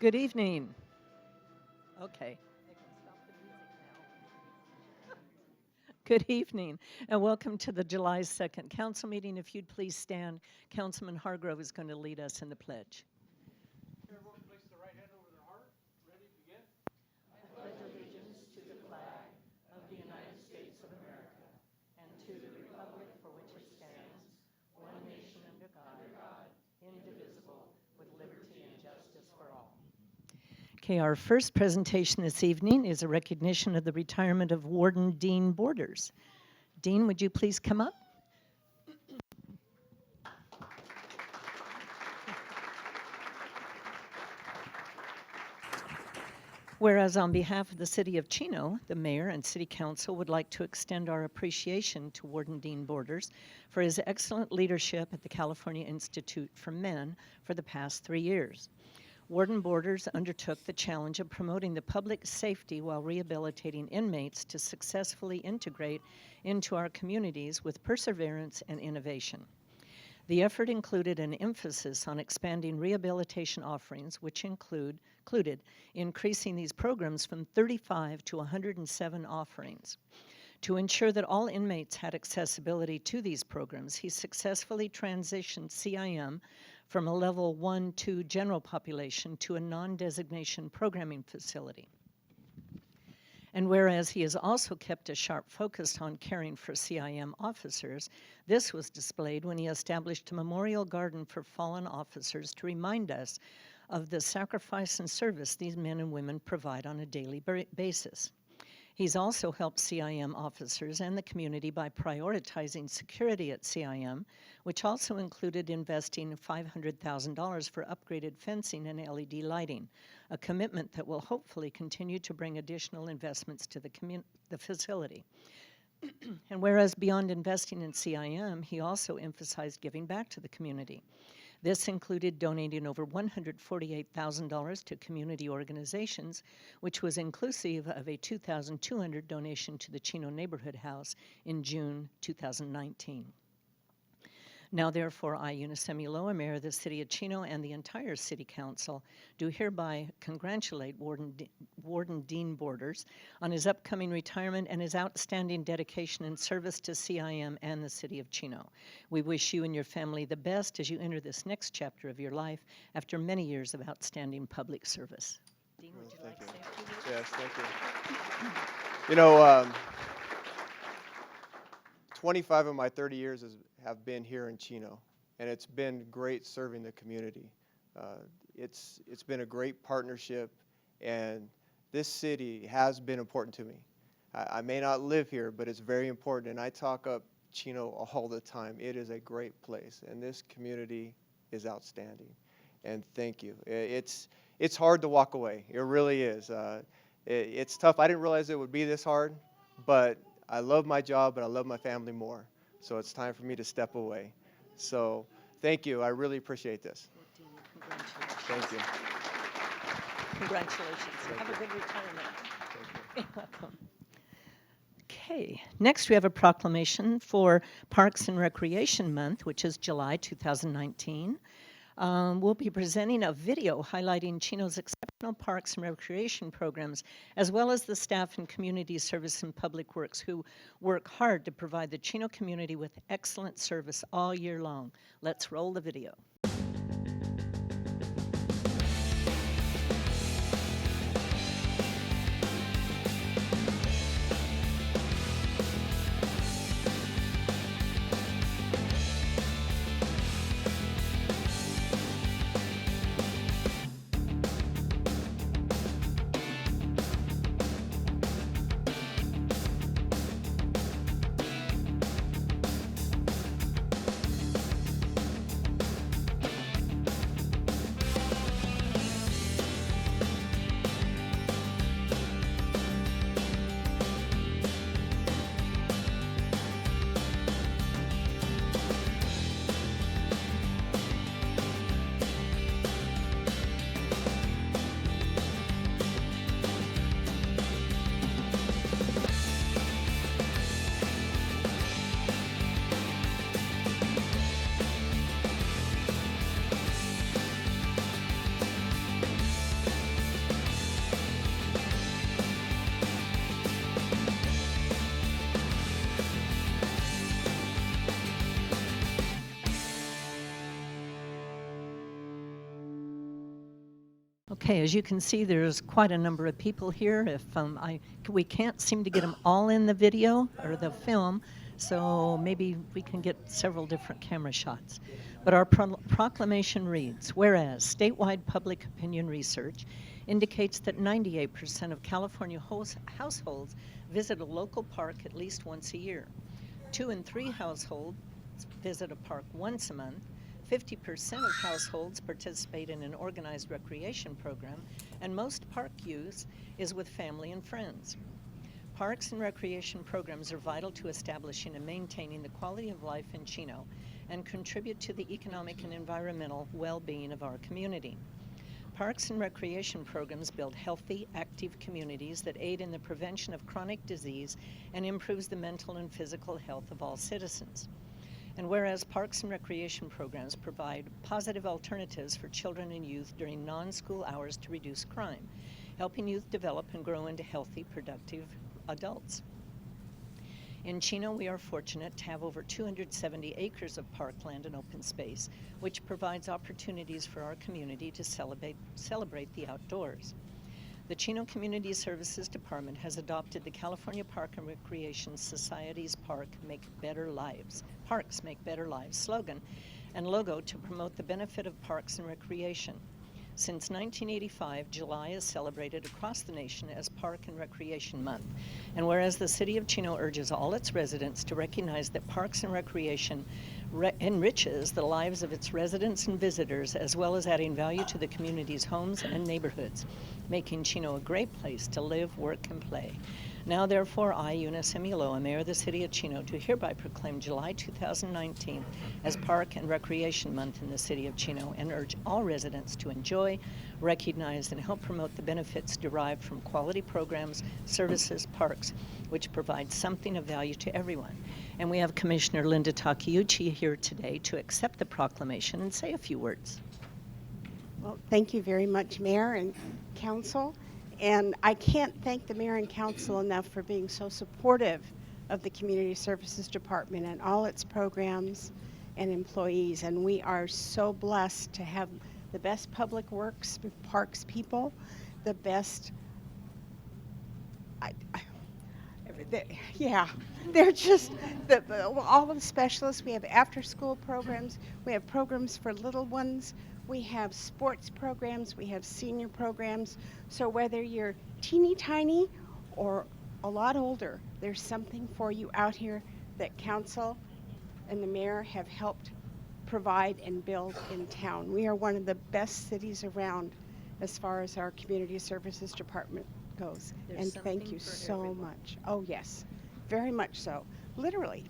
Good evening. Okay. They can stop the music now. Good evening, and welcome to the July 2nd council meeting. If you'd please stand, Councilman Hargrove is going to lead us in the pledge. Everyone place the right hand over their heart. Ready, begin. I pledge allegiance to the flag of the United States of America and to the republic for which it stands, one nation under God, indivisible, with liberty and justice for all. Okay, our first presentation this evening is a recognition of the retirement of Warden Dean Borders. Dean, would you please come up? Whereas on behalf of the City of Chino, the Mayor and City Council would like to extend our appreciation to Warden Dean Borders for his excellent leadership at the California Institute for Men for the past 3 years. Warden Borders undertook the challenge of promoting the public safety while rehabilitating inmates to successfully integrate into our communities with perseverance and innovation. The effort included an emphasis on expanding rehabilitation offerings, which included increasing these programs from 35 to 107 offerings. To ensure that all inmates had accessibility to these programs, he successfully transitioned CIM from a level 1-2 general population to a non-designation programming facility. And whereas he has also kept a sharp focus on caring for CIM officers, this was displayed when he established a memorial garden for fallen officers to remind us of the sacrifice and service these men and women provide on a daily basis. He's also helped CIM officers and the community by prioritizing security at CIM, which also included investing $500,000 for upgraded fencing and LED lighting, a commitment that will hopefully continue to bring additional investments to the facility. And whereas beyond investing in CIM, he also emphasized giving back to the community. This included donating over $148,000 to community organizations, which was inclusive of a $2,200 donation to the Chino Neighborhood House in June 2019. Now, therefore, I, Eunice Loa, Mayor of the City of Chino, and the entire City Council do hereby congratulate Warden Dean Borders on his upcoming retirement and his outstanding dedication and service to CIM and the City of Chino. We wish you and your family the best as you enter this next chapter of your life after many years of outstanding public service. Dean, would you like to say a few words? Yes, thank you. You know, 25 of my 30 years have been here in Chino, and it's been great serving the community. It's been a great partnership, and this city has been important to me. I may not live here, but it's very important, and I talk up Chino all the time. It is a great place, and this community is outstanding, and thank you. It's hard to walk away. It really is. It's tough. I didn't realize it would be this hard, but I love my job, but I love my family more. So it's time for me to step away. So thank you. I really appreciate this. Congratulations. Thank you. Congratulations. Thank Have you. a good retirement. Thank you. You're welcome. Okay, next we have a proclamation for Parks and Recreation Month, which is July 2019. We'll be presenting a video highlighting Chino's exceptional parks and recreation programs, as well as the staff and community service and public works who work hard to provide the Chino community with excellent service all year long. Let's roll the video. Okay, as you can see, there's quite a number of people here. If we can't seem to get them all in the video or the film, so maybe we can get several different camera shots. But our proclamation reads, whereas statewide public opinion research indicates that 98% of California households visit a local park at least once a year. 2 in 3 households visit a park once a month. 50% of households participate in an organized recreation program, and most park use is with family and friends. Parks and recreation programs are vital to establishing and maintaining the quality of life in Chino and contribute to the economic and environmental well-being of our community. Parks and recreation programs build healthy, active communities that aid in the prevention of chronic disease and improves the mental and physical health of all citizens. And whereas parks and recreation programs provide positive alternatives for children and youth during non-school hours to reduce crime, helping youth develop and grow into healthy, productive adults. In Chino, we are fortunate to have over 270 acres of parkland and open space, which provides opportunities for our community to celebrate the outdoors. The Chino Community Services Department has adopted the California Park and Recreation Society's Parks Make Better Lives slogan and logo to promote the benefit of parks and recreation. Since 1985, July is celebrated across the nation as Park and Recreation Month. And whereas the City of Chino urges all its residents to recognize that parks and recreation enriches the lives of its residents and visitors, as well as adding value to the community's homes and neighborhoods, making Chino a great place to live, work, and play. Now, therefore, I, Eunice Emiloa, Mayor of the City of Chino, do hereby proclaim July 2019 as Park and Recreation Month in the City of Chino and urge all residents to enjoy, recognize, and help promote the benefits derived from quality programs, services, parks, which provide something of value to everyone. And we have Commissioner Linda Takeuchi here today to accept the proclamation and say a few words. Well, thank you very much, Mayor and Council. And I can't thank the Mayor and Council enough for being so supportive of the Community Services Department and all its programs and employees. And we are so blessed to have the best public works, parks people, the best, they're just, all of the specialists. We have after-school programs. We have programs for little ones. We have sports programs, we have senior programs. So whether you're teeny tiny or a lot older, there's something for you out here that council and the mayor have helped provide and build in town. We are one of the best cities around as far as our community services department goes. There's and thank something you for so everyone. much. Oh yes, very much so, literally.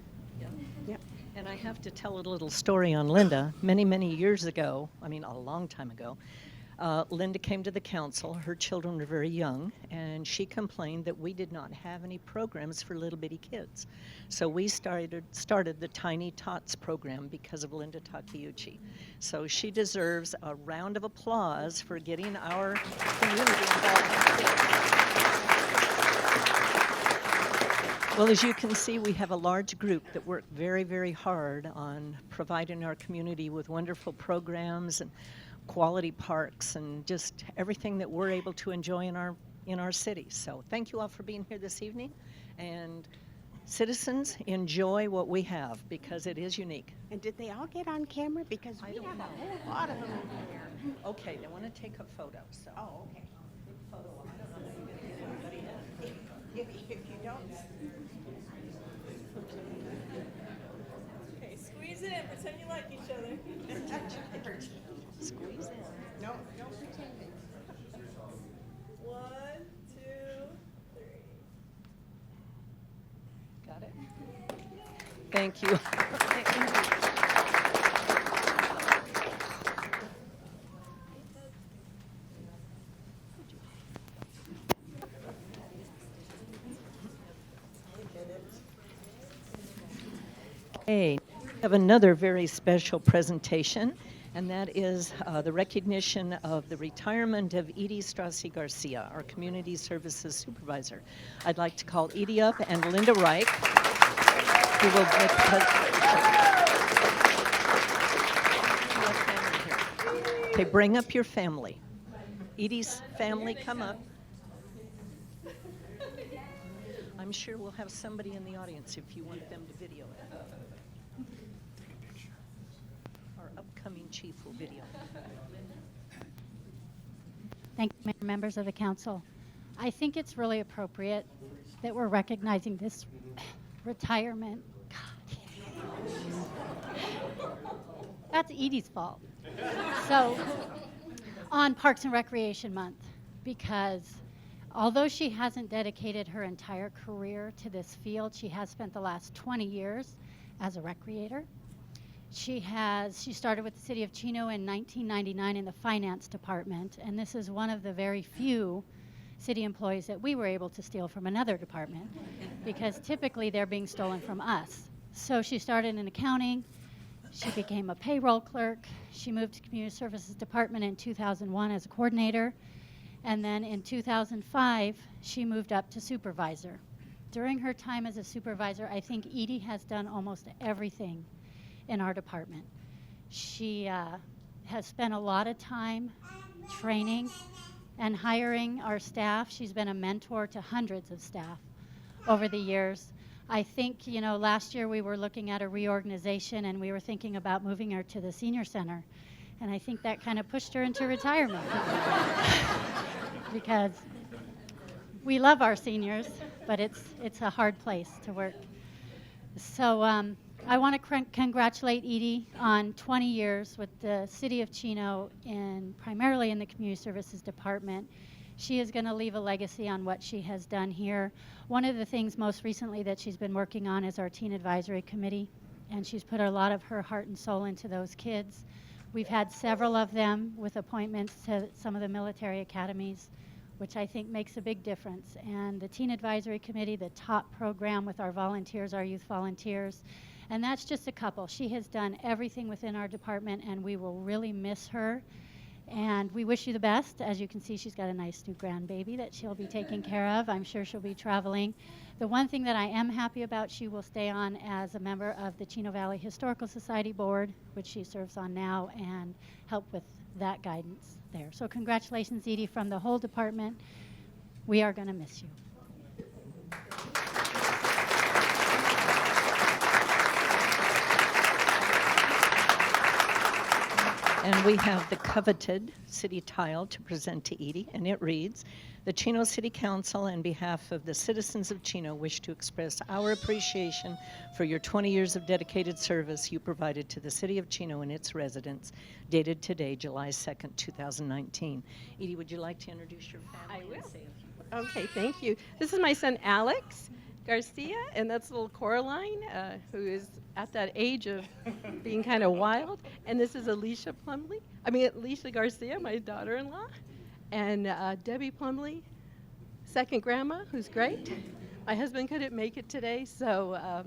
Yep. And I have to tell a little story on Linda. Many, many years ago, a long time ago, Linda came to the council. Her children were very young, and she complained that we did not have any programs for little bitty kids. So we started the Tiny Tots program because of Linda Takeuchi. So she deserves a round of applause for getting our community involved in kids. Well, as you can see, we have a large group that work very, very hard on providing our community with wonderful programs and quality parks and just everything that we're able to enjoy in our city. So thank you all for being here this evening. And citizens, enjoy what we have because it is unique. And did they all get on camera? Because we have a whole lot of them over here. Okay, they want to take a photo. So. Oh, okay. Big photo. I don't know how you're going to get everybody in. If you don't. Okay, squeeze in, pretend you like each other. Squeeze in. No pretending. 1, 2, 3. Got it? Thank you. Okay, we have another very special presentation, and that is the recognition of the retirement of Edie Stassi-Garcia, our Community Services Supervisor. I'd like to call Edie up and Linda Reich, who will make the presentation. Okay, bring up your family. Edie's family, come up. I'm sure we'll have somebody in the audience if you want them to video it. Our upcoming chief will video. Thank you, Mayor, members of the council. I think it's really appropriate that we're recognizing this retirement. That's Edie's fault. So, on Parks and Recreation Month, because although she hasn't dedicated her entire career to this field, she has spent the last 20 years as a recreator. She started with the city of Chino in 1999 in the finance department, and this is one of the very few city employees that we were able to steal from another department, because typically they're being stolen from us. So she started in accounting, she became a payroll clerk, she moved to community services department in 2001 as a coordinator, and then in 2005 she moved up to supervisor. During her time as a supervisor, I think Edie has done almost everything in our department. She has spent a lot of time training and hiring our staff. She's been a mentor to hundreds of staff over the years. I think, last year we were looking at a reorganization and we were thinking about moving her to the senior center. And I think that kind of pushed her into retirement because we love our seniors, but it's a hard place to work. So I want to congratulate Edie on 20 years with the City of Chino, primarily in the Community Services Department. She is going to leave a legacy on what she has done here. One of the things most recently that she's been working on is our Teen Advisory Committee, and she's put a lot of her heart and soul into those kids. We've had several of them with appointments to some of the military academies, which I think makes a big difference. And the Teen Advisory Committee, the top program with our volunteers, our youth volunteers, and that's just a couple. She has done everything within our department, and we will really miss her. And we wish you the best. As you can see, she's got a nice new grandbaby that she'll be taking care of. I'm sure she'll be traveling. The one thing that I am happy about, she will stay on as a member of the Chino Valley Historical Society Board, which she serves on now, and help with that guidance there. So congratulations, Edie, from the whole department. We are going to miss you. And we have the coveted city tile to present to Edie, and it reads, "The Chino City Council, on behalf of the citizens of Chino, wish to express our appreciation for your 20 years of dedicated service you provided to the city of Chino and its residents, dated today, July 2nd, 2019. Edie, would you like to introduce your family? I will. And say a few words? Okay, thank you. This is my son Alex Garcia, and that's little Coraline, who is at that age of being kind of wild. And this is Alicia Garcia, my daughter-in-law, and Debbie Plumley, second grandma, who's great. My husband couldn't make it today, so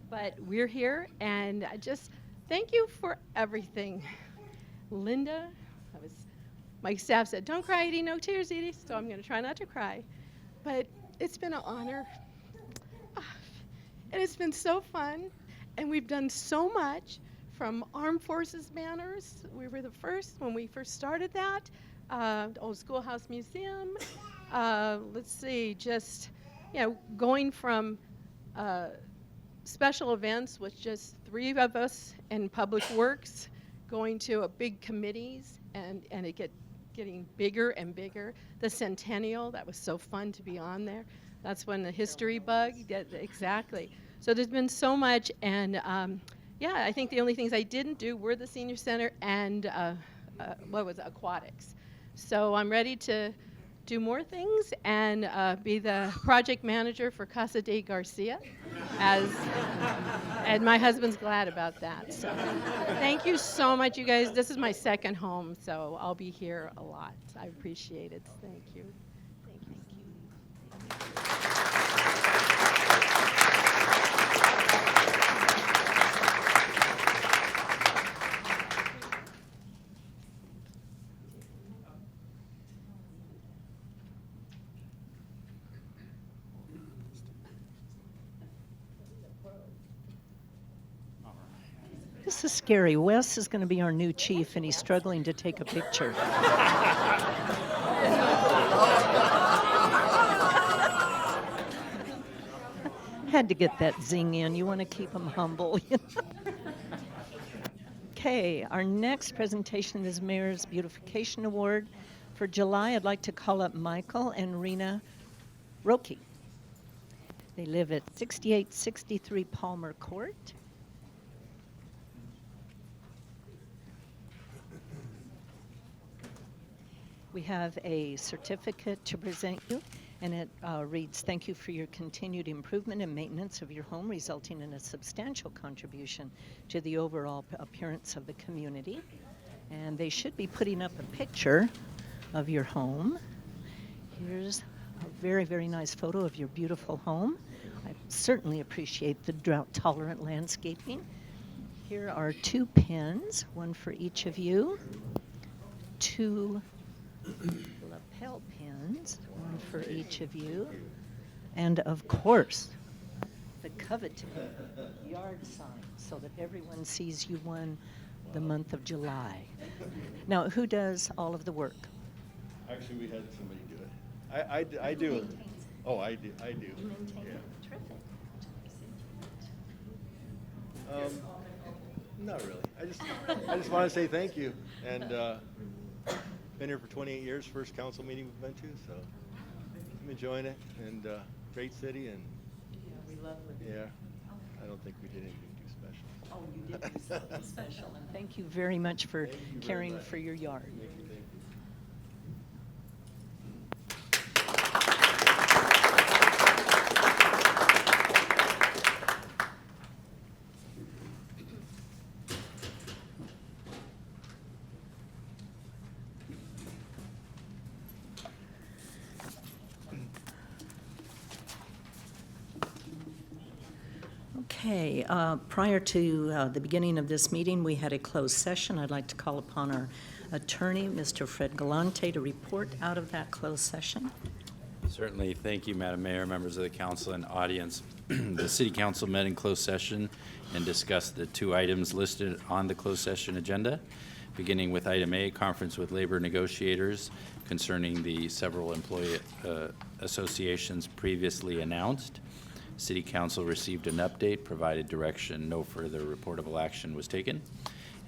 but we're here, and I just thank you for everything. Linda, my staff said, "Don't cry, Edie, no tears, Edie," so I'm going to try not to cry. But it's been an honor, and it's been so fun, and we've done so much, from Armed Forces banners. We were the first when we first started that. The old Schoolhouse Museum. Let's see, just going from special events with just 3 of us in Public Works, going to a big committees, and it getting bigger and bigger. The Centennial, that was so fun to be on there. That's when the history bug, exactly. So there's been so much, and I think the only things I didn't do were the senior center and aquatics. So I'm ready to do more things and be the project manager for Casa de Garcia, and my husband's glad about that. So thank you so much, you guys. This is my second home, so I'll be here a lot. I appreciate it. Thank you. Thank you. This is scary. Wes is going to be our new chief, and he's struggling to take a picture. Had to get that zing in. You want to keep them humble. Okay, our next presentation is Mayor's Beautification Award. For July, I'd like to call up Michael and Rena Roki. They live at 6863 Palmer Court. We have a certificate to present you, and it reads, "Thank you for your continued improvement and maintenance of your home, resulting in a substantial contribution to the overall appearance of the community." And they should be putting up a picture of your home. Here's a very, very nice photo of your beautiful home. I certainly appreciate the drought-tolerant landscaping. Here are 2 pens, one for each of you. 2 lapel pins, one for each of you. And of course, the coveted yard sign so that everyone sees you won the month of July. Now, who does all of the work? Actually, we had somebody do it. I do it. Oh, I do. You maintain Yeah. it. Terrific. Not really. I just want to say thank you. And been here for 28 years, first council meeting we've been to, so I'm enjoying it. And great city, and We love it. yeah, I don't think we did anything too special. Oh, you did do something special, and thank you very much for Thank you very caring much. for your yard. Thank you. Okay, prior to the beginning of this meeting, we had a closed session. I'd like to call upon our attorney, Mr. Fred Galante, to report out of that closed session. Certainly. Thank you, Madam Mayor, members of the council and audience. The City Council met in closed session and discussed the 2 items listed on the closed session agenda, beginning with item A, conference with labor negotiators concerning the several employee associations previously announced. City Council received an update, provided direction, no further reportable action was taken.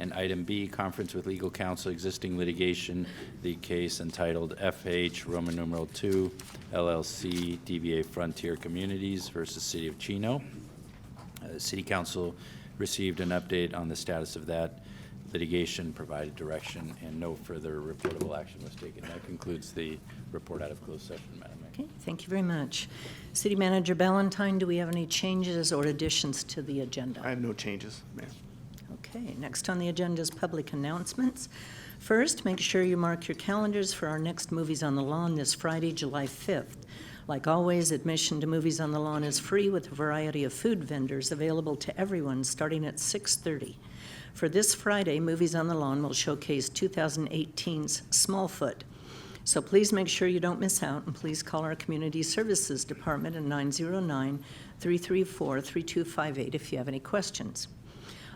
And item B, conference with legal counsel, existing litigation, the case entitled FH Roman numeral 2 LLC DBA Frontier Communities versus City of Chino. City Council received an update on the status of that litigation, provided direction, and no further reportable action was taken. That concludes the report out of closed session, Madam Mayor. Okay, thank you very much. City Manager Ballantyne, do we have any changes or additions to the agenda? I have no changes, ma'am. Okay, next on the agenda is public announcements. First, make sure you mark your calendars for our next Movies on the Lawn this Friday, July 5th. Like always, admission to Movies on the Lawn is free with a variety of food vendors available to everyone starting at 6:30. For this Friday, Movies on the Lawn will showcase 2018's Smallfoot. So please make sure you don't miss out, and please call our Community Services Department at 909-334-3258 if you have any questions.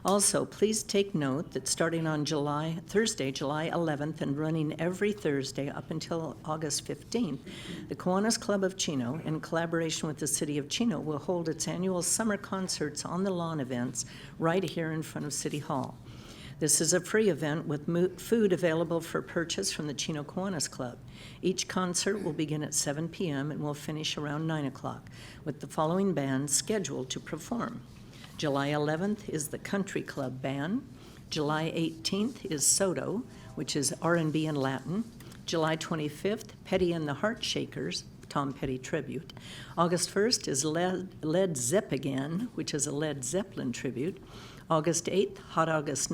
Also, please take note that starting on Thursday, July 11th, and running every Thursday up until August 15th, the Kiwanis Club of Chino, in collaboration with the City of Chino, will hold its annual summer concerts on the lawn events right here in front of City Hall. This is a free event with food available for purchase from the Chino Kiwanis Club. Each concert will begin at 7 p.m. and will finish around 9 o'clock, with the following bands scheduled to perform. July 11th is the Country Club Band. July 18th is Soto, which is R&B and Latin. July 25th, Petty and the Heart Shakers, Tom Petty tribute. August 1st is Led Zeppelin, which is a Led Zeppelin tribute. August 8th, Hot August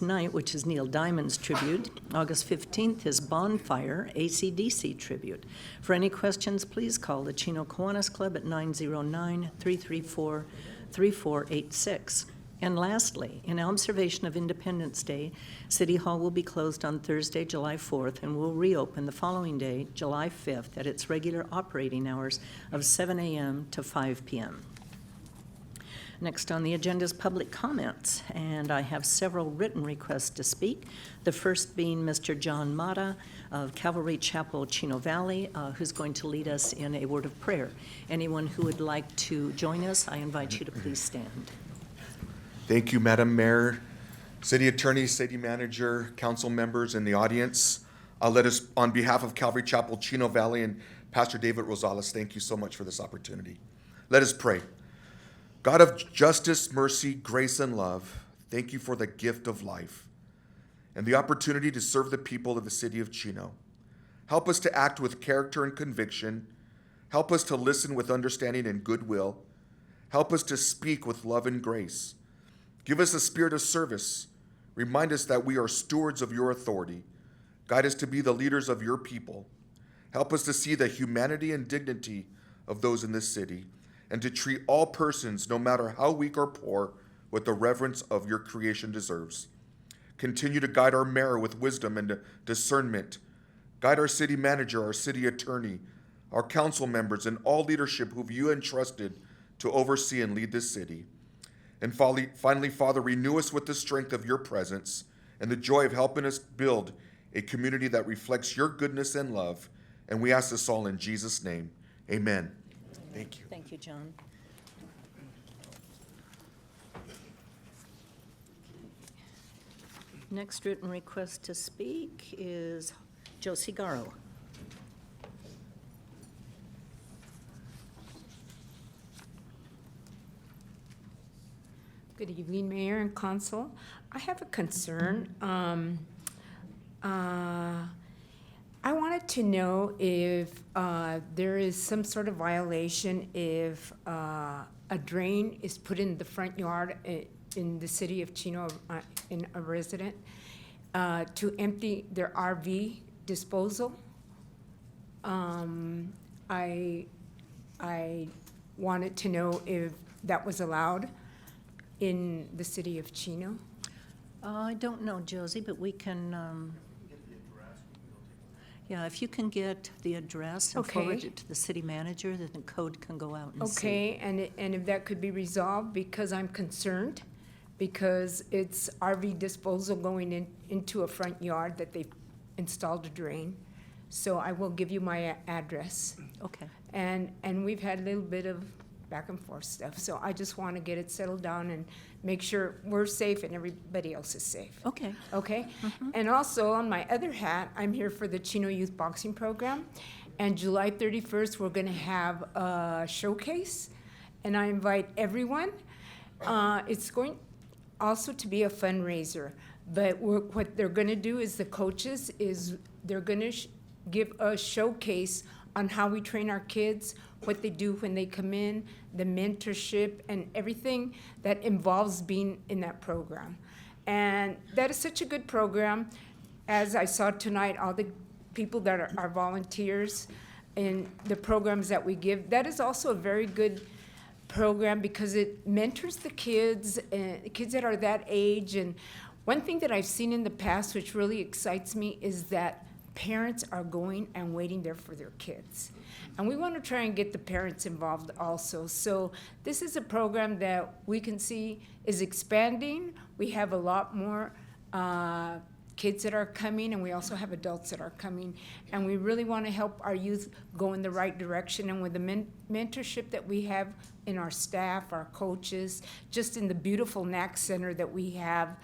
Night, which is Neil Diamond's tribute. August 15th is Bonfire, AC/DC tribute. For any questions, please call the Chino Kiwanis Club at 909-334-3486. And lastly, in observation of Independence Day, City Hall will be closed on Thursday, July 4th, and will reopen the following day, July 5th, at its regular operating hours of 7 a.m. to 5 p.m. Next on the agenda is public comments, and I have several written requests to speak. The first being Mr. John Mata of Calvary Chapel, Chino Valley, who's going to lead us in a word of prayer. Anyone who would like to join us, I invite you to please stand. Thank you, Madam Mayor, City Attorney, City Manager, council members in the audience. Let us, on behalf of Calvary Chapel, Chino Valley, and Pastor David Rosales, thank you so much for this opportunity. Let us pray. God of justice, mercy, grace, and love, thank you for the gift of life and the opportunity to serve the people of the city of Chino. Help us to act with character and conviction. Help us to listen with understanding and goodwill. Help us to speak with love and grace. Give us a spirit of service. Remind us that we are stewards of your authority. Guide us to be the leaders of your people. Help us to see the humanity and dignity of those in this city, and to treat all persons, no matter how weak or poor, with the reverence of your creation deserves. Continue to guide our mayor with wisdom and discernment. Guide our city manager, our city attorney, our council members, and all leadership who you entrusted to oversee and lead this city. And finally, Father, renew us with the strength of your presence and the joy of helping us build a community that reflects your goodness and love. And we ask this all in Jesus' name. Amen. Thank you. Thank you, John. Next written request to speak is Josie Garro. Good evening, Mayor and Council. I have a concern. I wanted to know if there is some sort of violation if a drain is put in the front yard in the city of Chino, in a resident, to empty their RV disposal. I wanted to know if that was allowed in the city of Chino. I don't know, Josie, but we can, yeah, if you can get the address and forward Okay. it to the city manager, then the code can go out and see. Okay, and if that could be resolved, because I'm concerned, because it's RV disposal going into a front yard that they've installed a drain. So I will give you my address. Okay, And we've had a little bit of back and forth stuff, so I just want to get it settled down and make sure we're safe and everybody else is safe. okay. Okay? And also, on my other hat, I'm here for the Chino Youth Boxing Program. And July 31st, we're going to have a showcase, and I invite everyone. It's going also to be a fundraiser, but what they're going to do is the coaches is they're going to give a showcase on how we train our kids, what they do when they come in, the mentorship, and everything that involves being in that program. And that is such a good program. As I saw tonight, all the people that are volunteers in the programs that we give, that is also a very good program because it mentors the kids that are that age. And one thing that I've seen in the past, which really excites me, is that parents are going and waiting there for their kids. And we want to try and get the parents involved also. So this is a program that we can see is expanding. We have a lot more kids that are coming, and we also have adults that are coming. And we really want to help our youth go in the right direction. And with the mentorship that we have in our staff, our coaches, just in the beautiful NAC Center that we have,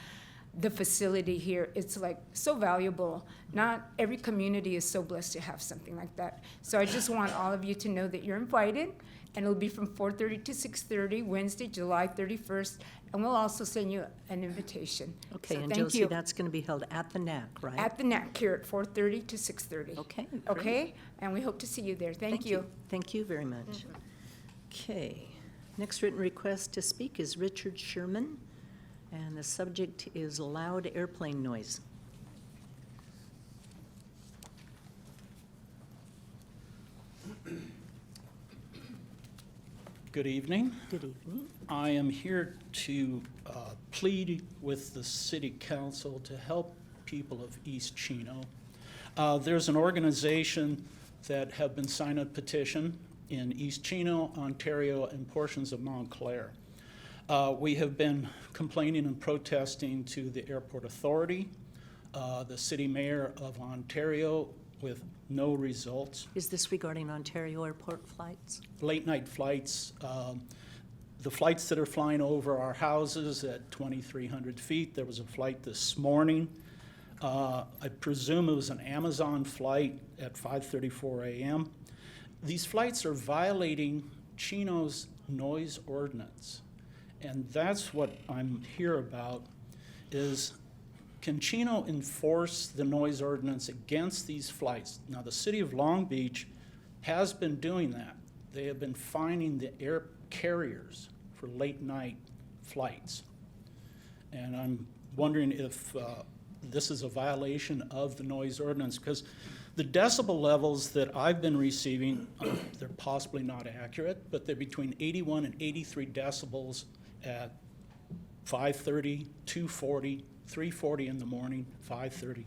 the facility here, it's like so valuable. Not every community is so blessed to have something like that. So I just want all of you to know that you're invited, and it'll be from 4:30 to 6:30, Wednesday, July 31st, and we'll also send you an invitation. Okay, So and thank Josie, you. that's going to be held at the NAC, right? At the NAC here at 4:30 to 6:30. Okay, great. Okay, and we hope to see you there. Thank you. Thank you very much. Okay, next written request to speak is Richard Sherman, and the subject is loud airplane noise. Good evening. Good evening. I am here to plead with the city council to help people of East Chino. There's an organization that have been signed a petition in East Chino, Ontario, and portions of Montclair. We have been complaining and protesting to the airport authority, the city mayor of Ontario, with no results. Is this regarding Ontario airport flights? Late night flights, the flights that are flying over our houses at 2,300 feet. There was a flight this morning. I presume it was an Amazon flight at 5:34 a.m. These flights are violating Chino's noise ordinance. And that's what I'm here about, is can Chino enforce the noise ordinance against these flights? Now, the city of Long Beach has been doing that. They have been fining the air carriers for late night flights. And I'm wondering if this is a violation of the noise ordinance, because the decibel levels that I've been receiving, they're possibly not accurate, but they're between 81 and 83 decibels at 5:30, 2:40, 3:40 in the morning, 5:30.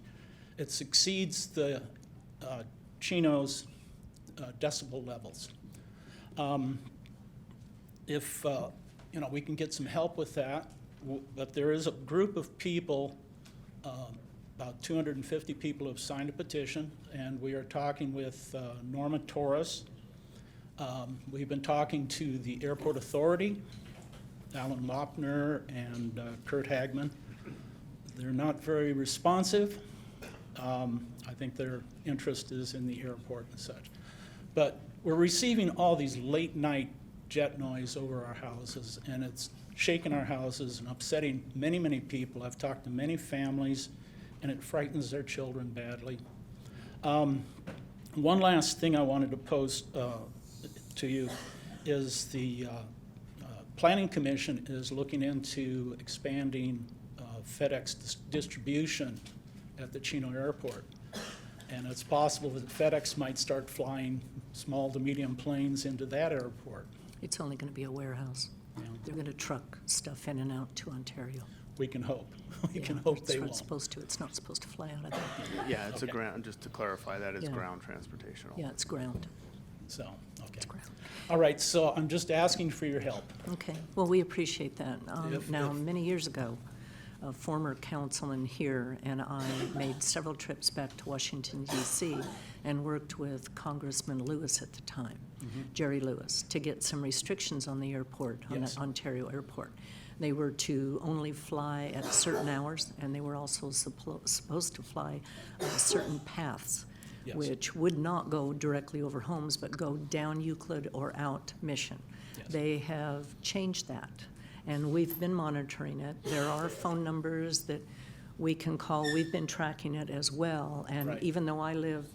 It exceeds the Chino's decibel levels. If we can get some help with that, but there is a group of people, about 250 people have signed a petition, and we are talking with Norma Torres. We've been talking to the airport authority, Alan Lopner and Kurt Hagman. They're not very responsive. I think their interest is in the airport and such. But we're receiving all these late night jet noise over our houses, and it's shaking our houses and upsetting many, many people. I've talked to many families, and it frightens their children badly. One last thing I wanted to pose to you is the Planning Commission is looking into expanding FedEx distribution at the Chino Airport. And it's possible that FedEx might start flying small to medium planes into that airport. It's only going to be a warehouse. You know, They're going to truck stuff in and out to Ontario. we can hope. We can Yeah, hope that's they what won't. it's supposed to. It's not supposed to fly out of there. Yeah, it's a Okay. ground, just to clarify, that is Yeah. ground transportation. Yeah, it's ground. So, okay. It's ground. All right, so I'm just asking for your help. Okay, well, we appreciate that. If- Now, if- many years ago, a former councilman here and I made several trips back to Washington DC and worked with Congressman Lewis at the time, Jerry Lewis, to get some restrictions on the airport, on Yes. the Ontario airport. They were to only fly at certain hours, and they were also supposed to fly certain paths, Yes. which would not go directly over homes, but go down Euclid or out Mission. Yes. They have changed that, and we've been monitoring it. There are phone numbers that we can call. We've been tracking it as well, and Right. even though I live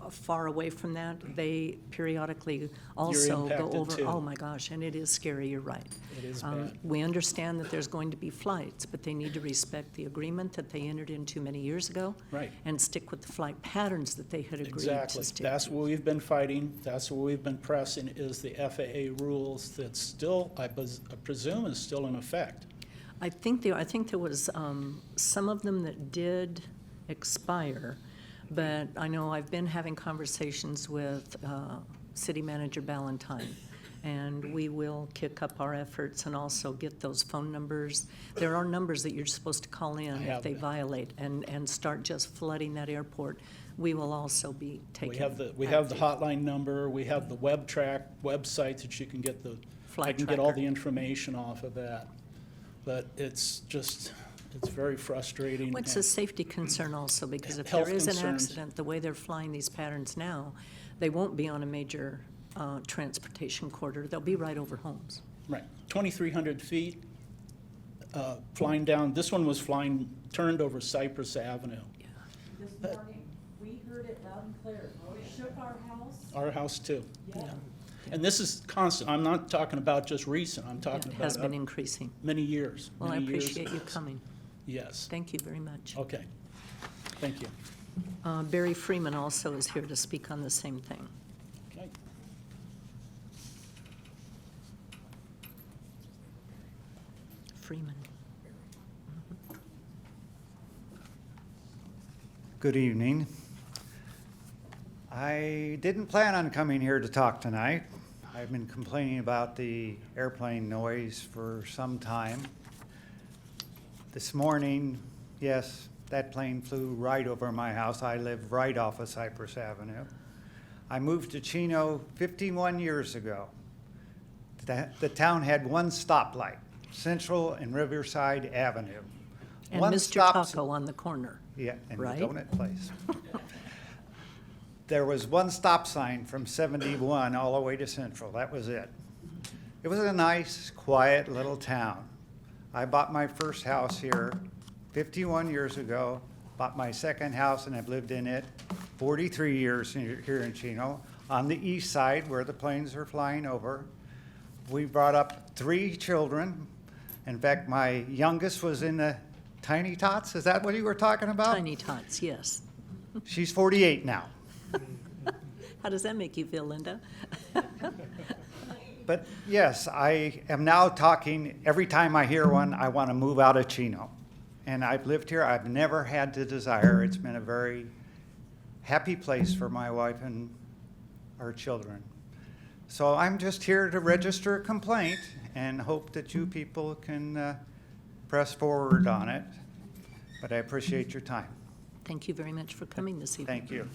far away from that, they periodically also go impacted over. too. Oh my gosh, and it is scary, you're right. It is bad. We understand that there's going to be flights, but they need to respect the agreement that they entered into many years ago. Right. And stick with the flight patterns that they had agreed Exactly. to stick. That's what we've been fighting. That's what we've been pressing, is the FAA rules that still, I presume, is still in effect. I think there was some of them that did expire, but I know I've been having conversations with City Manager Ballantyne, and we will kick up our efforts and also get those phone numbers. There are numbers that you're supposed to call in if have they that. violate and start just flooding that airport. We will also be taking. We have the active hotline number, we have the website that you can get I Flight can get all tracker. the information off of that. But it's very frustrating. What's and- a safety concern also, because if Health there is an concerns. accident, the way they're flying these patterns now, they won't be on a major transportation corridor. They'll be right over homes. Right, 2,300 feet, flying down, this one was turned over Cypress Avenue. This morning, we heard it loud and clear. It shook our house. Our house too. Yeah. And this is constant, I'm not talking about just recent, I'm Yeah, talking It about has been increasing. many years. Well, I many years. appreciate you coming. Yes, Thank you very much. okay, thank you. Barry Freeman also is here to speak on the same thing. Okay. Freeman. Good evening. I didn't plan on coming here to talk tonight. I I've been complaining about the airplane noise for some time. This morning, yes, that plane flew right over my house. I live right off of Cypress Avenue. I moved to Chino 51 years ago. The town had one stoplight, Central and Riverside Avenue. And One Mr. stop- Taco on the corner. Yeah, and the right? donut place. There was one stop sign from 71 all the way to Central. That was it. It was a nice, quiet little town. I bought my first house here 51 years ago, bought my second house, and I've lived in it 43 years here in Chino, on the east side where the planes are flying over. We brought up 3 children. In fact, my youngest was in the Tiny Tots. Is that what you were talking about? Tiny Tots, yes. She's 48 now. How does that make you feel, Linda? But yes, I am now talking, every time I hear one, I want to move out of Chino. And I've lived here, I've never had the desire. It's been a very happy place for my wife and our children. So I'm just here to register a complaint and hope that you people can press forward on it. But I appreciate your time. Thank you very much for coming this evening. Thank you.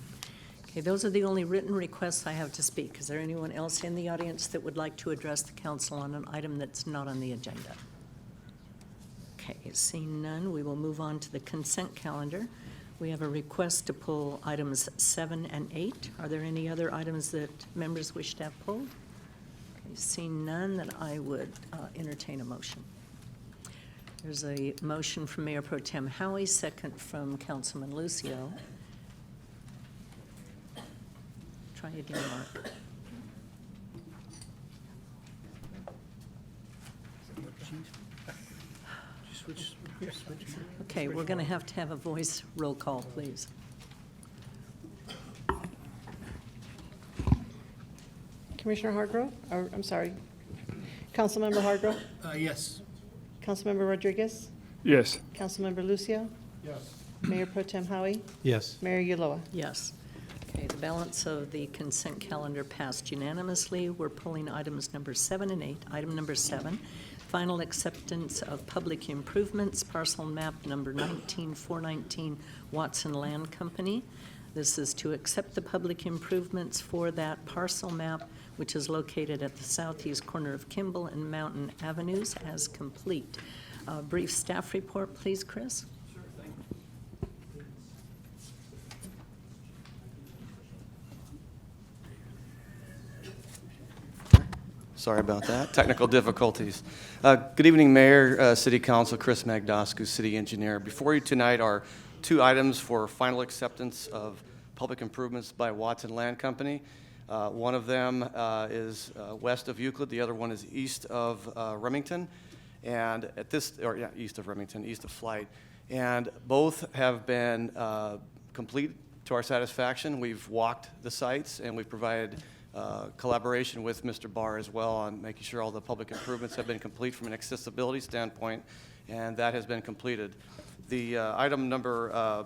Okay, those are the only written requests I have to speak. Is there anyone else in the audience that would like to address the council on an item that's not on the agenda? Okay, seeing none, we will move on to the consent calendar. We have a request to pull items 7 and 8. Are there any other items that members wish to have pulled? Okay, seeing none, then I would entertain a motion. There's a motion from Mayor Pro Tem Howie, second from Councilman Lucio. Try again, Mark. Okay, we're going to have a voice roll call, please. Commissioner Hargrove, or, I'm sorry, Councilmember Hargrove, Yes. Councilmember Rodriguez, Yes. Councilmember Lucio, Yes. Mayor Pro Tem Howie, Yes. Mayor Ulloa. Yes. Okay, the balance of the consent calendar passed unanimously. We're pulling items number 7 and 8. Item number 7, final acceptance of public improvements, parcel map number 19419 Watson Land Company. This is to accept the public improvements for that parcel map, which is located at the southeast corner of Kimball and Mountain Avenues, as complete. Brief staff report, please, Chris. Sorry about that. Technical difficulties. Good evening, Mayor, City Council, Chris Magdosku, City Engineer. Before you tonight are 2 items for final acceptance of public improvements by Watson Land Company. One of them is west of Euclid. The other one is east of Remington. And at this, or yeah, east of Remington, east of Flight. And both have been complete to our satisfaction. We've walked the sites and we've provided collaboration with Mr. Barr as well on making sure all the public improvements have been complete from an accessibility standpoint, and that has been completed. The item number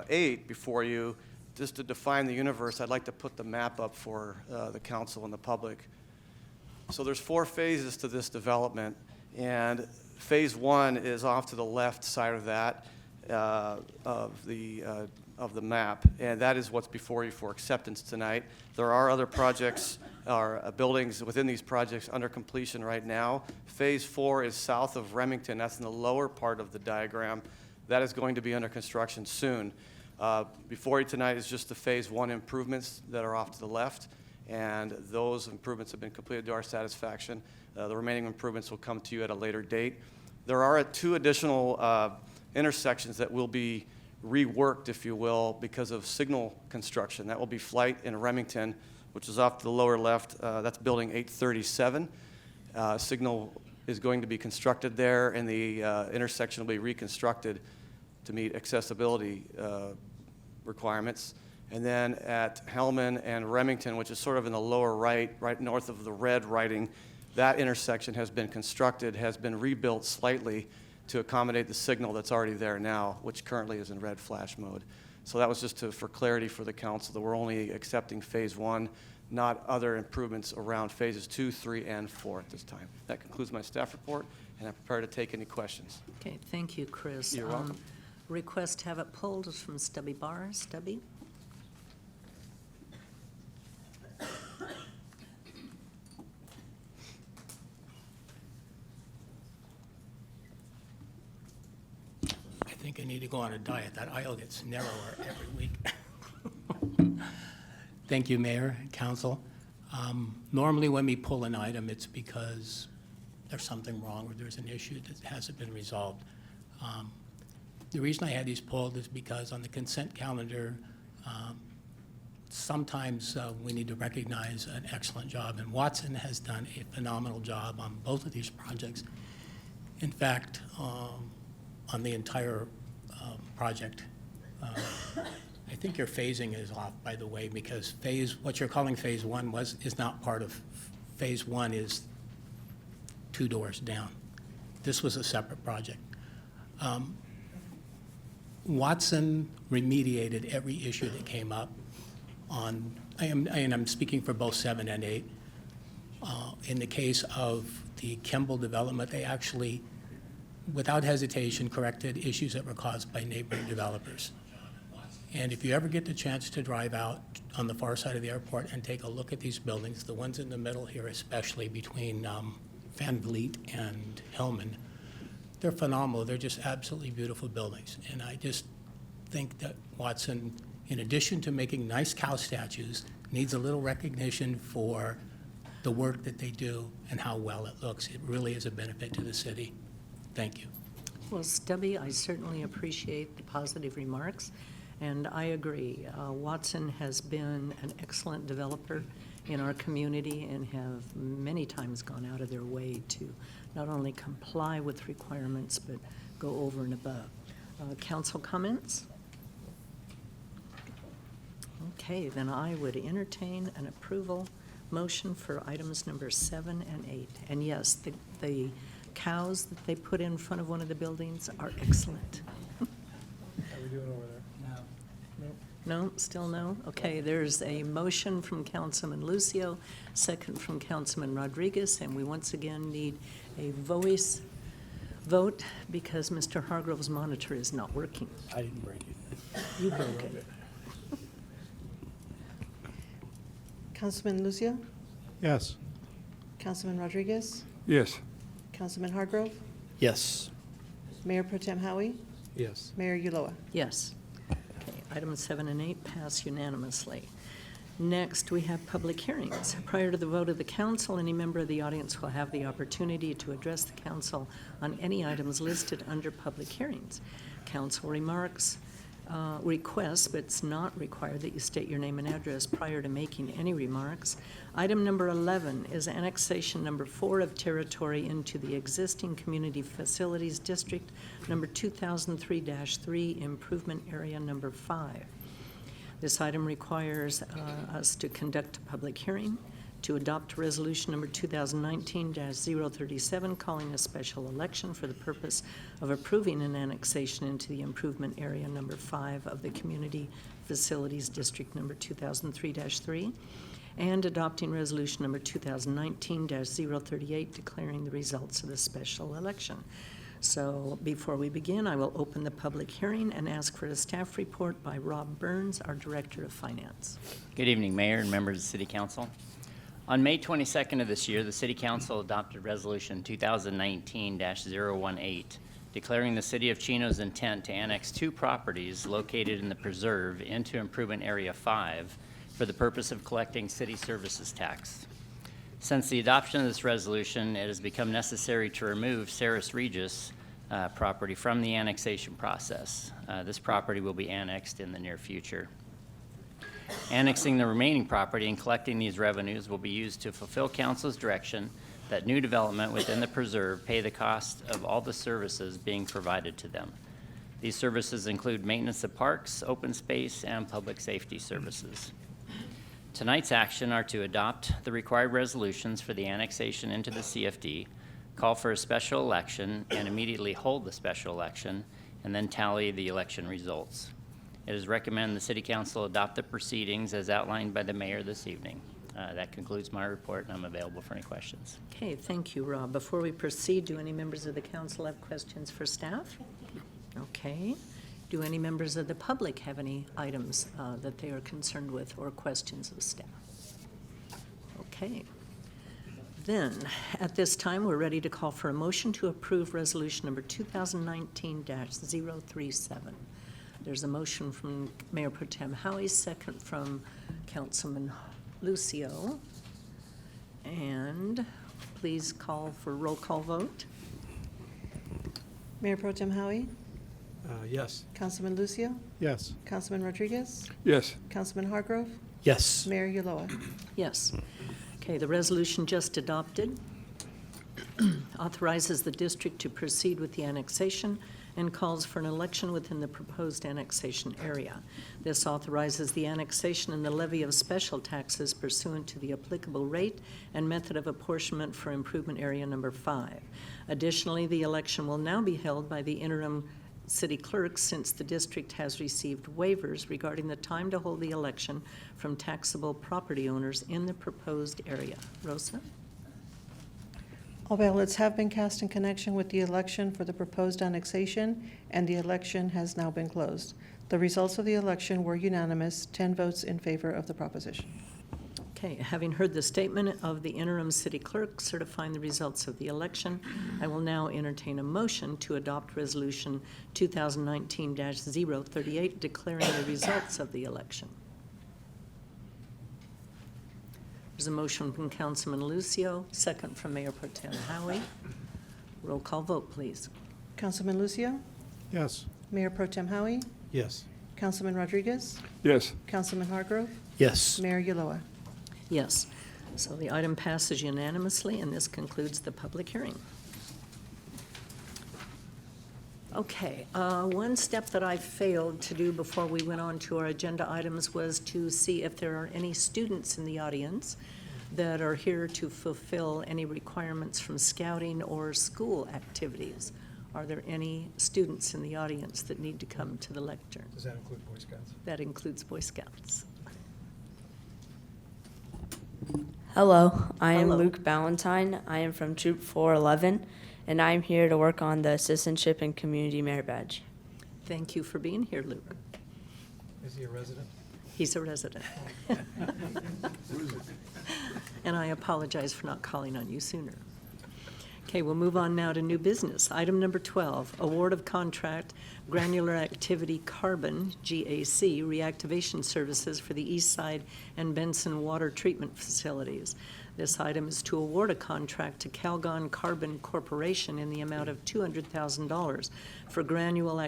8 before you, just to define the universe, I'd like to put the map up for the council and the public. So there's 4 phases to this development, and phase 1 is off to the left side of that, of the map, and that is what's before you for acceptance tonight. There are other projects or buildings within these projects under completion right now. Phase 4 is south of Remington. That's in the lower part of the diagram. That is going to be under construction soon. Before you tonight is just the phase 1 improvements that are off to the left, and those improvements have been completed to our satisfaction. The remaining improvements will come to you at a later date. There are 2 additional intersections that will be reworked, if you will, because of signal construction. That will be Flight in Remington, which is off to the lower left. That's building 837. Signal is going to be constructed there, and the intersection will be reconstructed to meet accessibility requirements. And then at Hellman and Remington, which is sort of in the lower right north of the red writing, that intersection has been constructed, has been rebuilt slightly to accommodate the signal that's already there now, which currently is in red flash mode. So that was just for clarity for the council that we're only accepting phase 1, not other improvements around phases 2, 3, and 4 at this time. That concludes my staff report, and I'm prepared to take any questions. Okay, thank you, Chris. You're welcome. Request to have it pulled is from Stubby Barr. Stubby? I think I need to go on a diet. That aisle gets narrower every week. Thank you, Mayor, Council. Normally, when we pull an item, it's because there's something wrong or there's an issue that hasn't been resolved. The reason I had these pulled is because on the consent calendar, sometimes we need to recognize an excellent job, and Watson has done a phenomenal job on both of these projects. In fact, on the entire project. I think your phasing is off, by the way, because what you're calling phase 1 is not part of, phase 1 is 2 doors down. This was a separate project. Watson remediated every issue that came up on, and I'm speaking for both 7 and 8. In the case of the Kimball development, they actually, without hesitation, corrected issues that were caused by neighboring developers. And if you ever get the chance to drive out on the far side of the airport and take a look at these buildings, the ones in the middle here, especially between Van Vliet and Hillman, they're phenomenal. They're just absolutely beautiful buildings. And I just think that Watson, in addition to making nice cow statues, needs a little recognition for the work that they do and how well it looks. It really is a benefit to the city. Thank you. Well, Stubby, I certainly appreciate the positive remarks, and I agree. Watson has been an excellent developer in our community and have many times gone out of their way to not only comply with requirements, but go over and above. Council comments? Okay, then I would entertain an approval motion for items number 7 and 8. And yes, the cows that they put in front of one of the buildings are excellent. How are we doing over there? No, still no? Okay, there's a motion from Councilman Lucio, second from Councilman Rodriguez, and we once again need a voice vote because Mr. Hargrove's monitor is not working. I didn't break it. You broke it. Councilman Lucio? Yes. Councilman Rodriguez? Yes. Councilman Hargrove? Yes. Mayor Pro Tem Howie? Yes. Mayor Ulloa? Yes. Okay, items 7 and 8 pass unanimously. Next, we have public hearings. Prior to the vote of the council, any member of the audience will have the opportunity to address the council on any items listed under public hearings. Council remarks, requests, but it's not required that you state your name and address prior to making any remarks. Item number 11 is annexation number 4 of territory into the existing Community Facilities District number 2003-3, improvement area number 5. This item requires us to conduct a public hearing, to adopt resolution number 2019-037, calling a special election for the purpose of approving an annexation into the improvement area number 5 of the Community Facilities District number 2003-3, and adopting resolution number 2019-038, declaring the results of the special election. So before we begin, I will open the public hearing and ask for a staff report by Rob Burns, our Director of Finance. Good evening, Mayor and members of the City Council. On May 22nd of this year, the City Council adopted Resolution 2019-018, declaring the City of Chino's intent to annex 2 properties located in the preserve into Improvement Area 5 for the purpose of collecting city services tax. Since the adoption of this resolution, it has become necessary to remove Ceres Regis property from the annexation process. This property will be annexed in the near future. Annexing the remaining property and collecting these revenues will be used to fulfill Council's direction that new development within the preserve pay the cost of all the services being provided to them. These services include maintenance of parks, open space, and public safety services. Tonight's action are to adopt the required resolutions for the annexation into the CFD, call for a special election, and immediately hold the special election, and then tally the election results. It is recommended the City Council adopt the proceedings as outlined by the Mayor this evening. That concludes my report, and I'm available for any questions. Okay, thank you, Rob. Before we proceed, do any members of the council have questions for staff? Okay. Do any members of the public have any items that they are concerned with or questions of staff? Okay. Then, at this time, we're ready to call for a motion to approve resolution number 2019-037. There's a motion from Mayor Pro Tem Howie, second from Councilman Lucio. And please call for roll call vote. Mayor Pro Tem Howie, Yes. Councilman Lucio, Yes. Councilman Rodriguez, Yes. Councilman Hargrove, Yes. Mayor Ulloa. Yes. Okay, the resolution just adopted authorizes the district to proceed with the annexation and calls for an election within the proposed annexation area. This authorizes the annexation and the levy of special taxes pursuant to the applicable rate and method of apportionment for improvement area number 5. Additionally, the election will now be held by the interim city clerk since the district has received waivers regarding the time to hold the election from taxable property owners in the proposed area. Rosa? All ballots have been cast in connection with the election for the proposed annexation, and the election has now been closed. The results of the election were unanimous, 10 votes in favor of the proposition. Okay, having heard the statement of the interim city clerk certifying the results of the election, I will now entertain a motion to adopt resolution 2019-038 declaring the results of the election. There's a motion from Councilman Lucio, second from Mayor Pro Tem Howie. Roll call vote, please. Councilman Lucio, Yes. Mayor Pro Tem Howie, Yes. Councilman Rodriguez, Yes. Councilman Hargrove, Yes. Mayor Ulloa. Yes. So the item passes unanimously, and this concludes the public hearing. Okay, one step that I failed to do before we went on to our agenda items was to see if there are any students in the audience that are here to fulfill any requirements from scouting or school activities. Are there any students in the audience that need to come to the lectern? Does that include Boy Scouts? That includes Boy Scouts. Hello, I am Hello. Luke Ballantyne. I am from Troop 411, and I am here to work on the Assistantship and Community Merit Badge. Thank you for being here, Luke. Is he a resident? He's a resident. And I apologize for not calling on you sooner. Okay, we'll move on now to new business. Item number 12, award of contract granular activity carbon, GAC, reactivation services for the East Side and Benson water treatment facilities. This item is to award a contract to Calgon Carbon Corporation in the amount of $200,000 for granule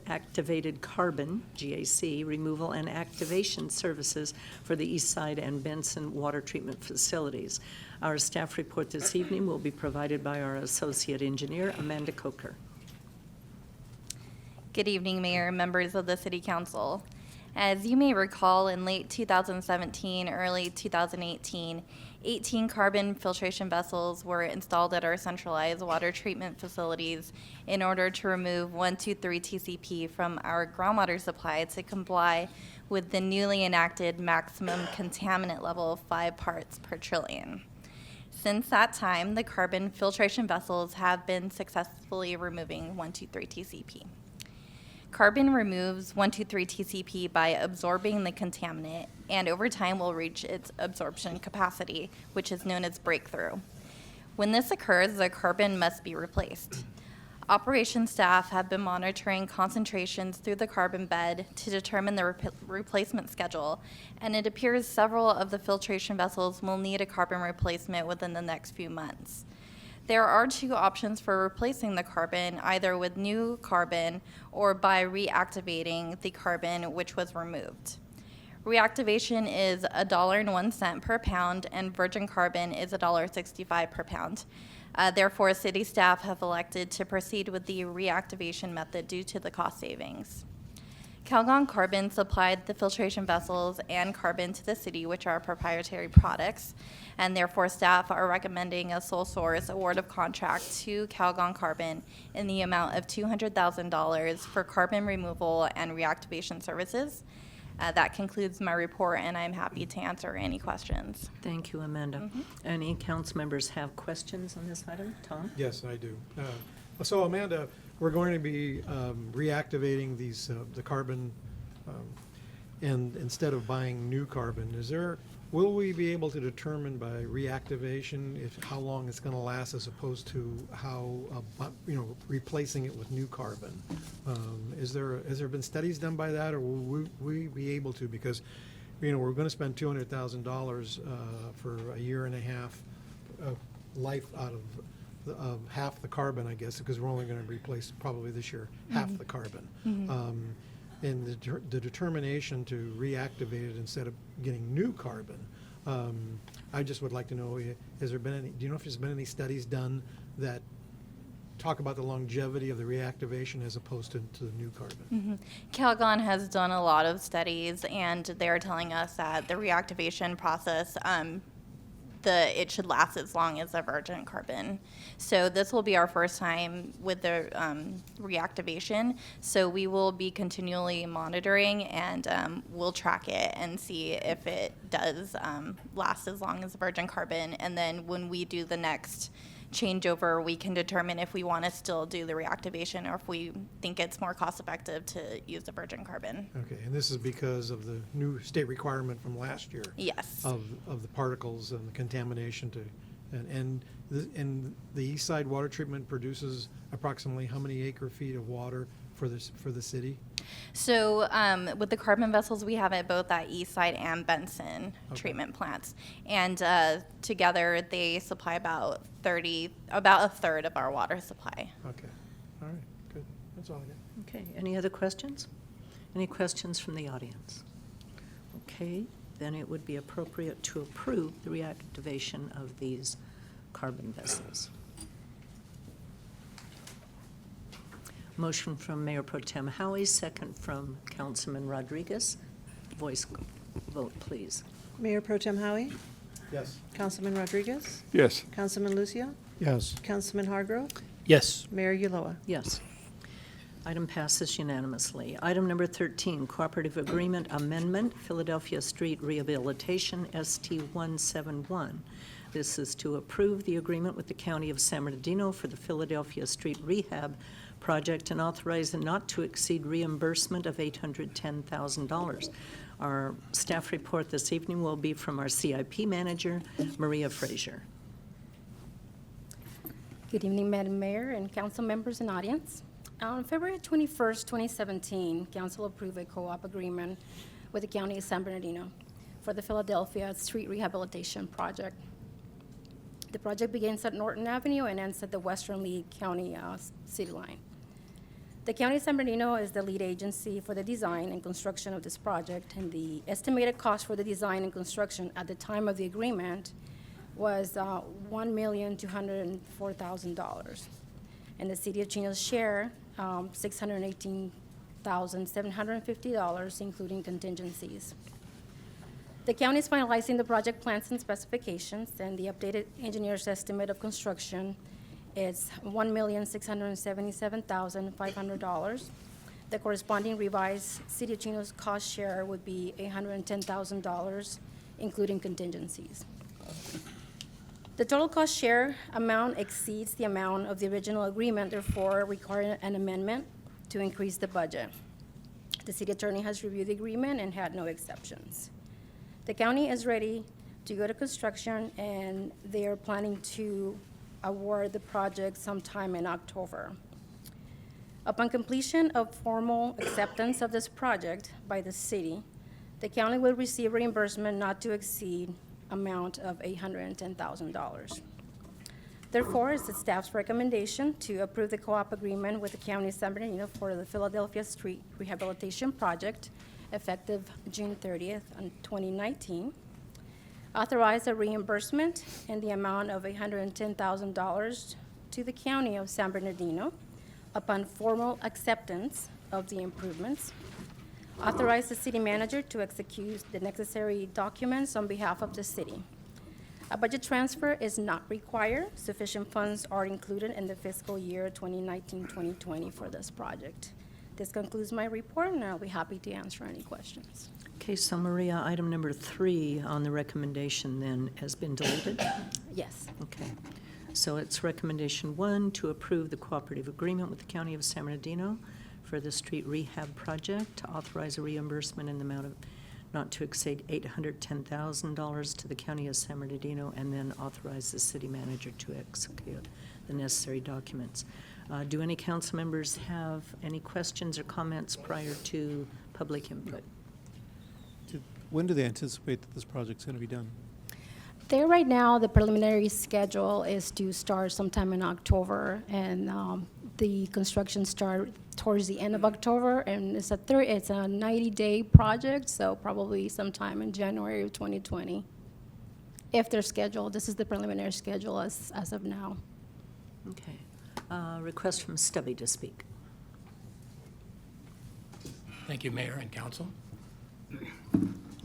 activated carbon, GAC, removal and activation services for the East Side and Benson water treatment facilities. Our staff report this evening will be provided by our Associate Engineer, Amanda Coker. Good evening, Mayor, members of the City Council. As you may recall, in late 2017, early 2018, 18 carbon filtration vessels were installed at our centralized water treatment facilities in order to remove 123 TCP from our groundwater supply to comply with the newly enacted maximum contaminant level of 5 parts per trillion. Since that time, the carbon filtration vessels have been successfully removing 123 TCP. Carbon removes 123 TCP by absorbing the contaminant, and over time will reach its absorption capacity, which is known as breakthrough. When this occurs, the carbon must be replaced. Operations staff have been monitoring concentrations through the carbon bed to determine the replacement schedule, and it appears several of the filtration vessels will need a carbon replacement within the next few months. There are 2 options for replacing the carbon, either with new carbon or by reactivating the carbon which was removed. Reactivation is $1.01 per pound, and virgin carbon is $1.65 per pound. Therefore, city staff have elected to proceed with the reactivation method due to the cost savings. Calgon Carbon supplied the filtration vessels and carbon to the city, which are proprietary products, and therefore staff are recommending a sole source award of contract to Calgon Carbon in the amount of $200,000 for carbon removal and reactivation services. That concludes my report, and I'm happy to answer any questions. Thank you, Amanda. Any council members have questions on this item? Tom? Yes, I do. So Amanda, we're going to be reactivating these, the carbon, and instead of buying new carbon, will we be able to determine by reactivation how long it's going to last as opposed to how, replacing it with new carbon? Has there been studies done by that, or will we be able to? Because, we're going to spend $200,000 for a year and a half of life out of half the carbon, I guess, because we're only going to replace probably this year half the carbon. And the determination to reactivate it instead of getting new carbon. I just would like to know, do you know if there's been any studies done that talk about the longevity of the reactivation as opposed to the new carbon? Calgon has done a lot of studies, and they're telling us that the reactivation process, it should last as long as the virgin carbon. So this will be our first time with the reactivation. So we will be continually monitoring, and we'll track it and see if it does last as long as the virgin carbon. And then when we do the next changeover, we can determine if we want to still do the reactivation or if we think it's more cost effective to use the virgin carbon. Okay, and this is because of the new state requirement from last year? Yes. Of the particles and the contamination and the East Side Water Treatment produces approximately how many acre-feet of water for the city? So with the carbon vessels, we have it both at Eastside and Benson treatment plants, and together they supply about a third of our water supply. Okay, all right, good. That's all I got. Okay, any other questions? Any questions from the audience? Okay, then it would be appropriate to approve the reactivation of these carbon vessels. Motion from Mayor Pro Tem Howie, second from Councilman Rodriguez. Voice vote, please. Mayor Pro Tem Howie? Yes. Councilman Rodriguez? Yes. Councilman Lucio? Yes. Councilman Hargrove? Yes. Mayor Ulloa? Yes. Item passes unanimously. Item number 13, Cooperative Agreement Amendment, Philadelphia Street Rehabilitation, ST 171. This is to approve the agreement with the County of San Bernardino for the Philadelphia Street Rehab project and authorize the not-to-exceed reimbursement of $810,000. Our staff report this evening will be from our CIP manager, Maria Frazier. Good evening, Madam Mayor and council members and audience. On February 21st, 2017, council approved a co-op agreement with the County of San Bernardino for the Philadelphia Street Rehabilitation Project. The project begins at Norton Avenue and ends at the Western Lee County city line. The County of San Bernardino is the lead agency for the design and construction of this project, and the estimated cost for the design and construction at the time of the agreement was $1,204,000. And the City of Chino's share, $618,750, including contingencies. The county is finalizing the project plans and specifications, and the updated engineer's estimate of construction is $1,677,500. The corresponding revised City of Chino's cost share would be $810,000, including contingencies. The total cost share amount exceeds the amount of the original agreement, therefore requiring an amendment to increase the budget. The city attorney has reviewed the agreement and had no exceptions. The county is ready to go to construction, and they are planning to award the project sometime in October. Upon completion of formal acceptance of this project by the city, the county will receive reimbursement not to exceed amount of $810,000. Therefore, it's the staff's recommendation to approve the co-op agreement with the County of San Bernardino for the Philadelphia Street Rehabilitation Project effective June 30th, 2019. Authorize a reimbursement in the amount of $810,000 to the County of San Bernardino upon formal acceptance of the improvements. Authorize the city manager to execute the necessary documents on behalf of the city. A budget transfer is not required. Sufficient funds are included in the fiscal year 2019-2020 for this project. This concludes my report, and I'll be happy to answer any questions. Okay, so Maria, item number 3 on the recommendation then has been deleted? Yes. Okay. So it's recommendation 1 to approve the cooperative agreement with the County of San Bernardino for the street rehab project, to authorize a reimbursement in the amount of not to exceed $810,000 to the County of San Bernardino, and then authorize the city manager to execute the necessary documents. Do any council members have any questions or comments prior to public input? When do they anticipate that this project's going to be done? There right now, the preliminary schedule is to start sometime in October, and the construction start towards the end of October, and it's a 90-day project, so probably sometime in January of 2020. If they're scheduled, this is the preliminary schedule as of now. Okay. Request from Stubby to speak. Thank you, Mayor and Council.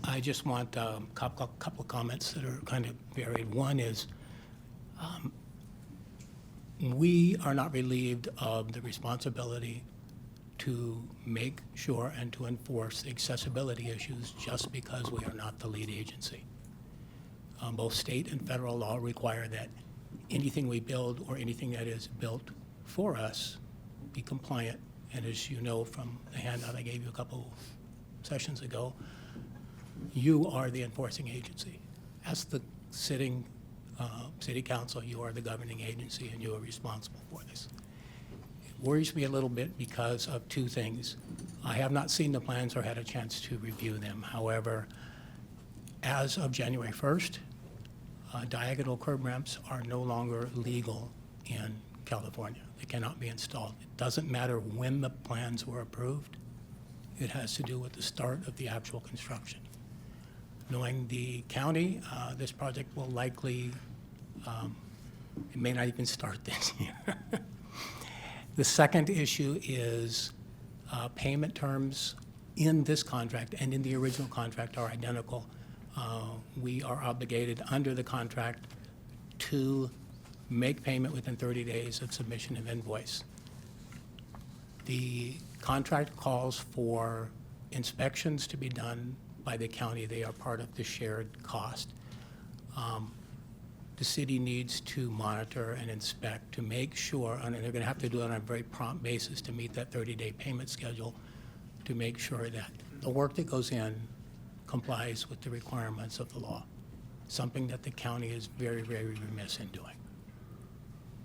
I just want a couple of comments that are kind of varied. One is we are not relieved of the responsibility to make sure and to enforce accessibility issues just because we are not the lead agency. Both state and federal law require that anything we build or anything that is built for us be compliant. And as you know from the handout I gave you a couple sessions ago, you are the enforcing agency. As the sitting city council, you are the governing agency, and you are responsible for this. It worries me a little bit because of two things. I have not seen the plans or had a chance to review them. However, as of January 1st, diagonal curb ramps are no longer legal in California. They cannot be installed. It doesn't matter when the plans were approved. It has to do with the start of the actual construction. Knowing the county, this project will likely, it may not even start this year. The second issue is payment terms in this contract and in the original contract are identical. We are obligated under the contract to make payment within 30 days of submission of invoice. The contract calls for inspections to be done by the county. They are part of the shared cost. The city needs to monitor and inspect to make sure, and they're going to have to do it on a very prompt basis to meet that 30-day payment schedule, to make sure that the work that goes in complies with the requirements of the law, something that the county is very, very remiss in doing.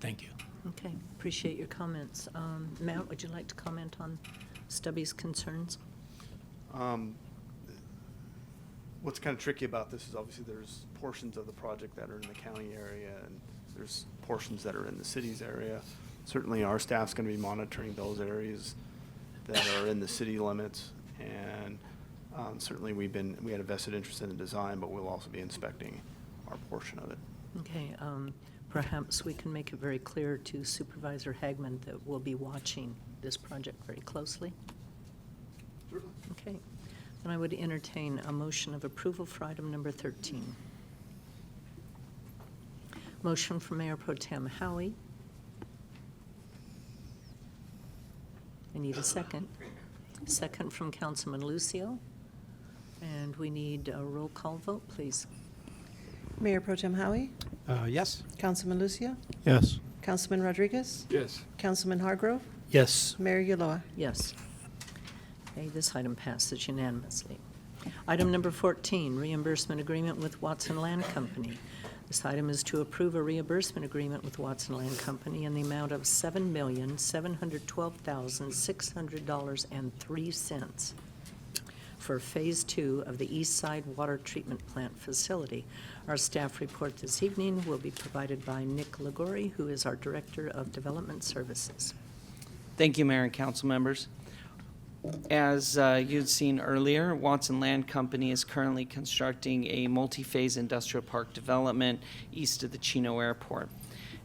Thank you. Okay, appreciate your comments. Matt, would you like to comment on Stubby's concerns? What's kind of tricky about this is obviously there's portions of the project that are in the county area and there's portions that are in the city's area. Certainly our staff's going to be monitoring those areas that are in the city limits, and certainly we had a vested interest in the design, but we'll also be inspecting our portion of it. Okay, perhaps we can make it very clear to Supervisor Hagman that we'll be watching this project very closely. Okay, then I would entertain a motion of approval for item number 13. Motion from Mayor Pro Tem Howie. I need a second. Second from Councilman Lucio. And we need a roll call vote, please. Mayor Pro Tem Howie? Yes. Councilman Lucio? Yes. Councilman Rodriguez? Yes. Councilman Hargrove? Yes. Mayor Ulloa? Yes. Okay, this item passes unanimously. Item number 14, reimbursement agreement with Watson Land Company. This item is to approve a reimbursement agreement with Watson Land Company in the amount of $7,712,600.03 for Phase 2 of the East Side Water Treatment Plant facility. Our staff report this evening will be provided by Nick Ligori, who is our Director of Development Services. Thank you, Mayor and council members. As you'd seen earlier, Watson Land Company is currently constructing a multi-phase industrial park development east of the Chino Airport.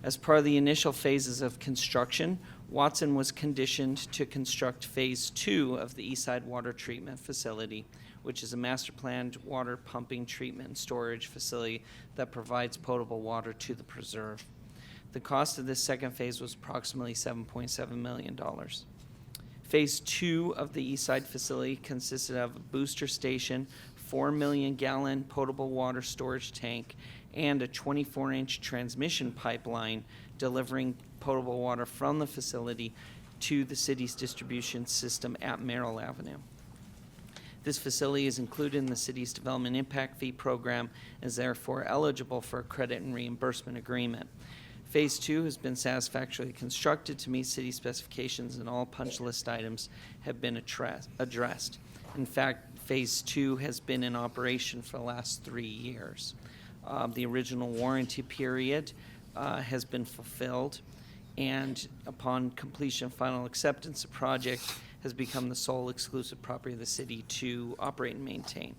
As part of the initial phases of construction, Watson was conditioned to construct Phase 2 of the Eastside Water Treatment Facility, which is a master-planned water pumping, treatment, and storage facility that provides potable water to the preserve. The cost of this second phase was approximately $7.7 million. Phase 2 of the East Side facility consisted of a booster station, 4 million gallon potable water storage tank, and a 24-inch transmission pipeline delivering potable water from the facility to the city's distribution system at Merrill Avenue. This facility is included in the city's development impact fee program and is therefore eligible for a credit and reimbursement agreement. Phase 2 has been satisfactorily constructed to meet city specifications, and all punch list items have been addressed. In fact, Phase 2 has been in operation for the last 3 years. The original warranty period has been fulfilled, and upon completion of final acceptance, the project has become the sole exclusive property of the city to operate and maintain.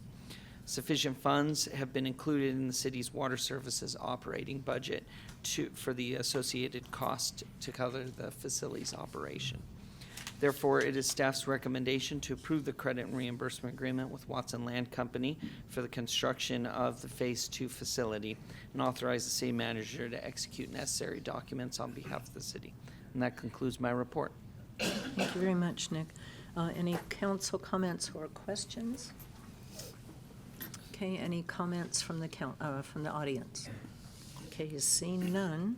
Sufficient funds have been included in the city's water services operating budget for the associated cost to cover the facility's operation. Therefore, it is staff's recommendation to approve the credit and reimbursement agreement with Watson Land Company for the construction of the Phase 2 facility and authorize the city manager to execute necessary documents on behalf of the city. And that concludes my report. Thank you very much, Nick. Any council comments or questions? Okay, any comments from the audience? Okay, seeing none,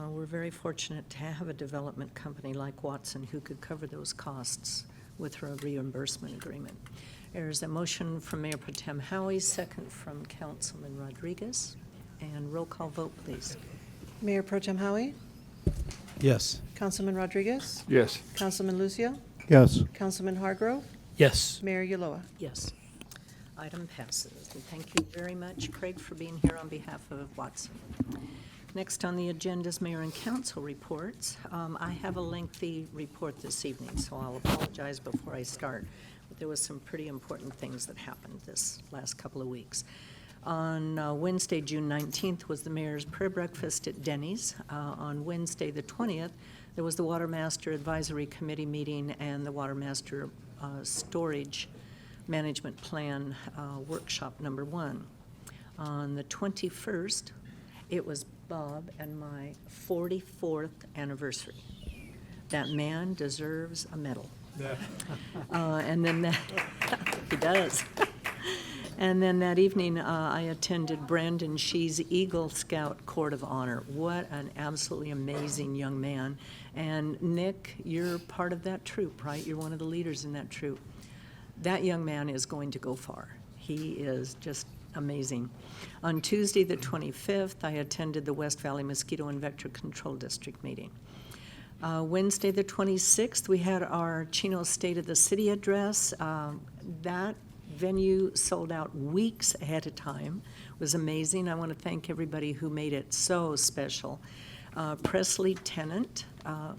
we're very fortunate to have a development company like Watson who could cover those costs with a reimbursement agreement. There's a motion from Mayor Pro Tem Howie, second from Councilman Rodriguez, and roll call vote, please. Mayor Pro Tem Howie? Yes. Councilman Rodriguez? Yes. Councilman Lucio? Yes. Councilman Hargrove? Yes. Mayor Ulloa? Yes. Item passes. And thank you very much, Craig, for being here on behalf of Watson. Next on the agenda is mayor and council reports. I have a lengthy report this evening, so I'll apologize before I start. But there was some pretty important things that happened this last couple of weeks. On Wednesday, June 19th, was the mayor's prayer breakfast at Denny's. On Wednesday, the 20th, there was the Water Master Advisory Committee meeting and the Water Master Storage Management Plan Workshop number 1. On the 21st, it was Bob and my 44th anniversary. That man deserves a medal. And then he does. And then that evening, I attended Brandon Shee's Eagle Scout Court of Honor. What an absolutely amazing young man. And Nick, you're part of that troop, right? You're one of the leaders in that troop. That young man is going to go far. He is just amazing. On Tuesday, the 25th, I attended the West Valley Mosquito and Vector Control District meeting. Wednesday, the 26th, we had our Chino State of the City address. That venue sold out weeks ahead of time. It was amazing. I want to thank everybody who made it so special. Presley Tennant,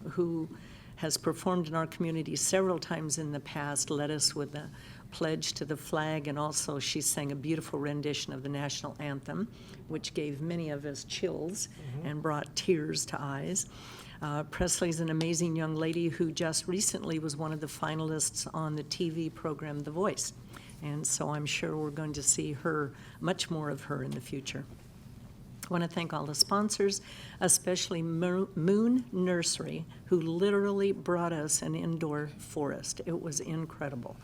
who has performed in our community several times in the past, led us with a pledge to the flag, and also she sang a beautiful rendition of the national anthem, which gave many of us chills and brought tears to eyes. Presley's an amazing young lady who just recently was one of the finalists on the TV program The Voice. And so I'm sure we're going to see her, much more of her in the future. I want to thank all the sponsors, especially Moon Nursery, who literally brought us an indoor forest. It was incredible.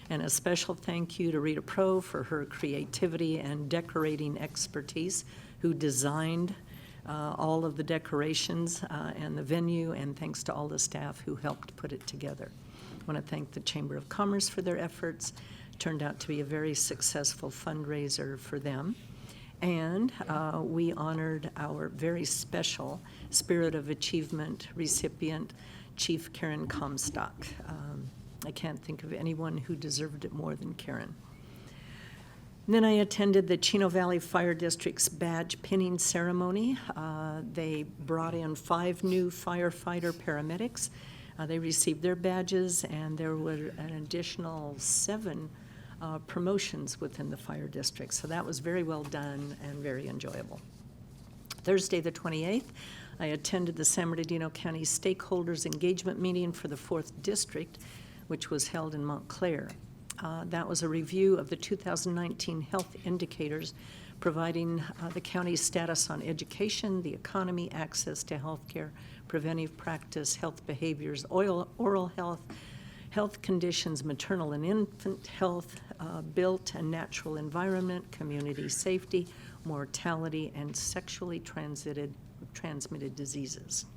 And a special thank you to Rita Pro for her creativity and decorating expertise, who designed all of the decorations and the venue, and thanks to all the staff who helped put it together. I want to thank the Chamber of Commerce for their efforts. Turned out to be a very successful fundraiser for them. And we honored our very special Spirit of Achievement recipient, Chief Karen Comstock. I can't think of anyone who deserved it more than Karen. And then I attended the Chino Valley Fire District's badge pinning ceremony. They brought in 5 new firefighter paramedics. They received their badges, and there were an additional 7 promotions within the fire district. So that was very well done and very enjoyable. Thursday, the 28th, I attended the San Bernardino County Stakeholders Engagement Meeting for the 4th District, which was held in Montclair. That was a review of the 2019 health indicators providing the county's status on education, the economy, access to health care, preventive practice, health behaviors, oral health, health conditions, maternal and infant health, built and natural environment, community safety, mortality, and sexually transmitted diseases.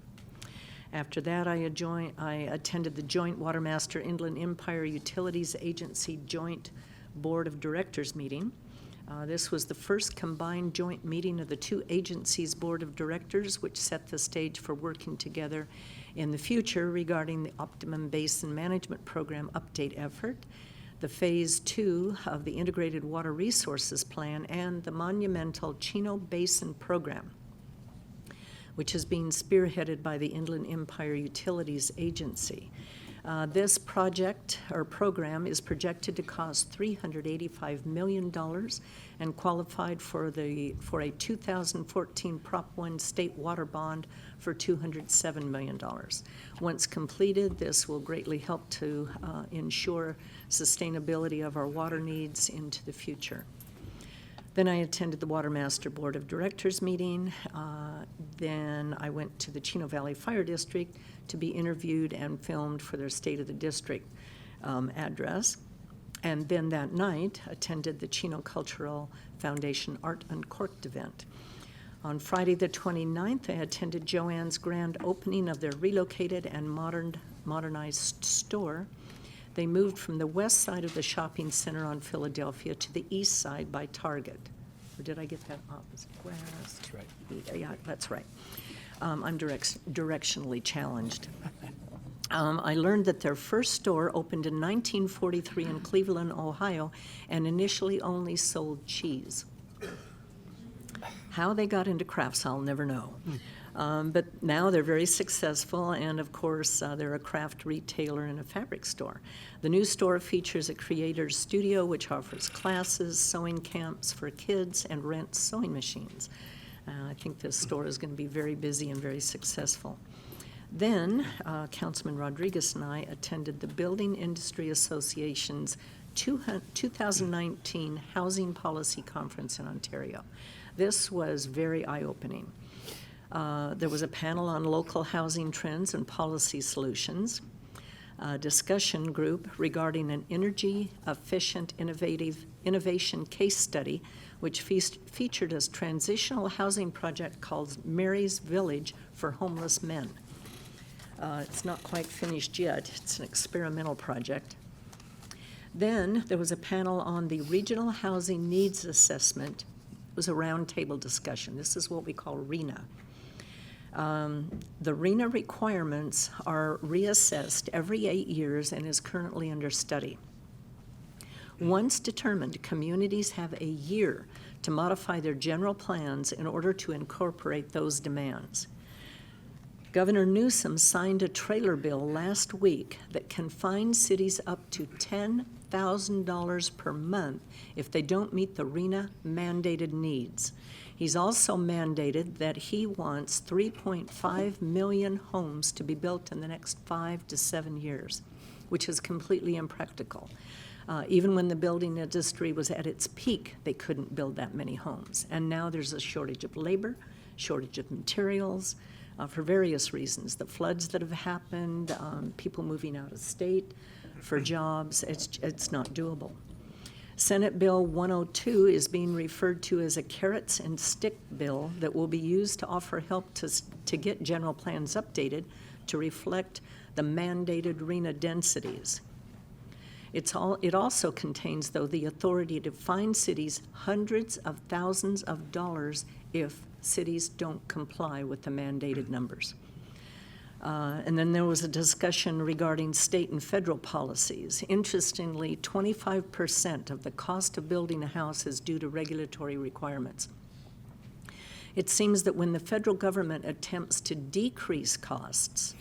After that, I attended the Joint Watermaster Inland Empire Utilities Agency Joint Board of Directors meeting. This was the first combined joint meeting of the two agencies' board of directors, which set the stage for working together in the future regarding the Optimum Basin Management Program update effort, the Phase 2 of the Integrated Water Resources Plan, and the monumental Chino Basin Program, which is being spearheaded by the Inland Empire Utilities Agency. This project or program is projected to cost $385 million and qualified for a 2014 Prop 1 state water bond for $207 million. Once completed, this will greatly help to ensure sustainability of our water needs into the future. Then I attended the Watermaster Board of Directors meeting. Then I went to the Chino Valley Fire District to be interviewed and filmed for their State of the District address. And then that night, attended the Chino Cultural Foundation Art Uncorked event. On Friday the 29th, I attended Joann's grand opening of their relocated and modernized store. They moved from the west side of the shopping center on Philadelphia to the east side by Target. Or did I get that opposite? West. That's right. Yeah, that's right. I'm directionally challenged. I learned that their first store opened in 1943 in Cleveland, Ohio, and initially only sold cheese. How they got into crafts, I'll never know. But now they're very successful, and of course, they're a craft retailer and a fabric store. The new store features a creator's studio, which offers classes, sewing camps for kids, and rents sewing machines. I think this store is going to be very busy and very successful. Then, Councilman Rodriguez and I attended the Building Industry Association's 2019 Housing Policy Conference in Ontario. This was very eye-opening. There was a panel on local housing trends and policy solutions, a discussion group regarding an energy-efficient innovation case study, which featured a transitional housing project called Mary's Village for homeless men. It's not quite finished yet. It's an experimental project. Then there was a panel on the Regional Housing Needs Assessment. It was a roundtable discussion. This is what we call RHNA. The RHNA requirements are reassessed every 8 years and is currently under study. Once determined, communities have a year to modify their general plans in order to incorporate those demands. Governor Newsom signed a trailer bill last week that can fine cities up to $10,000 per month if they don't meet the RHNA mandated needs. He's also mandated that he wants 3.5 million homes to be built in the next 5 to 7 years, which is completely impractical. Even when the building industry was at its peak, they couldn't build that many homes. And now there's a shortage of labor, shortage of materials, for various reasons. The floods that have happened, people moving out of state for jobs, it's not doable. Senate Bill 102 is being referred to as a carrots and stick bill that will be used to offer help to get general plans updated to reflect the mandated RHNA densities. It also contains, though, the authority to fine cities hundreds of thousands of dollars if cities don't comply with the mandated numbers. And then there was a discussion regarding state and federal policies. Interestingly, 25% of the cost of building a house is due to regulatory requirements. It seems that when the federal government attempts to decrease costs,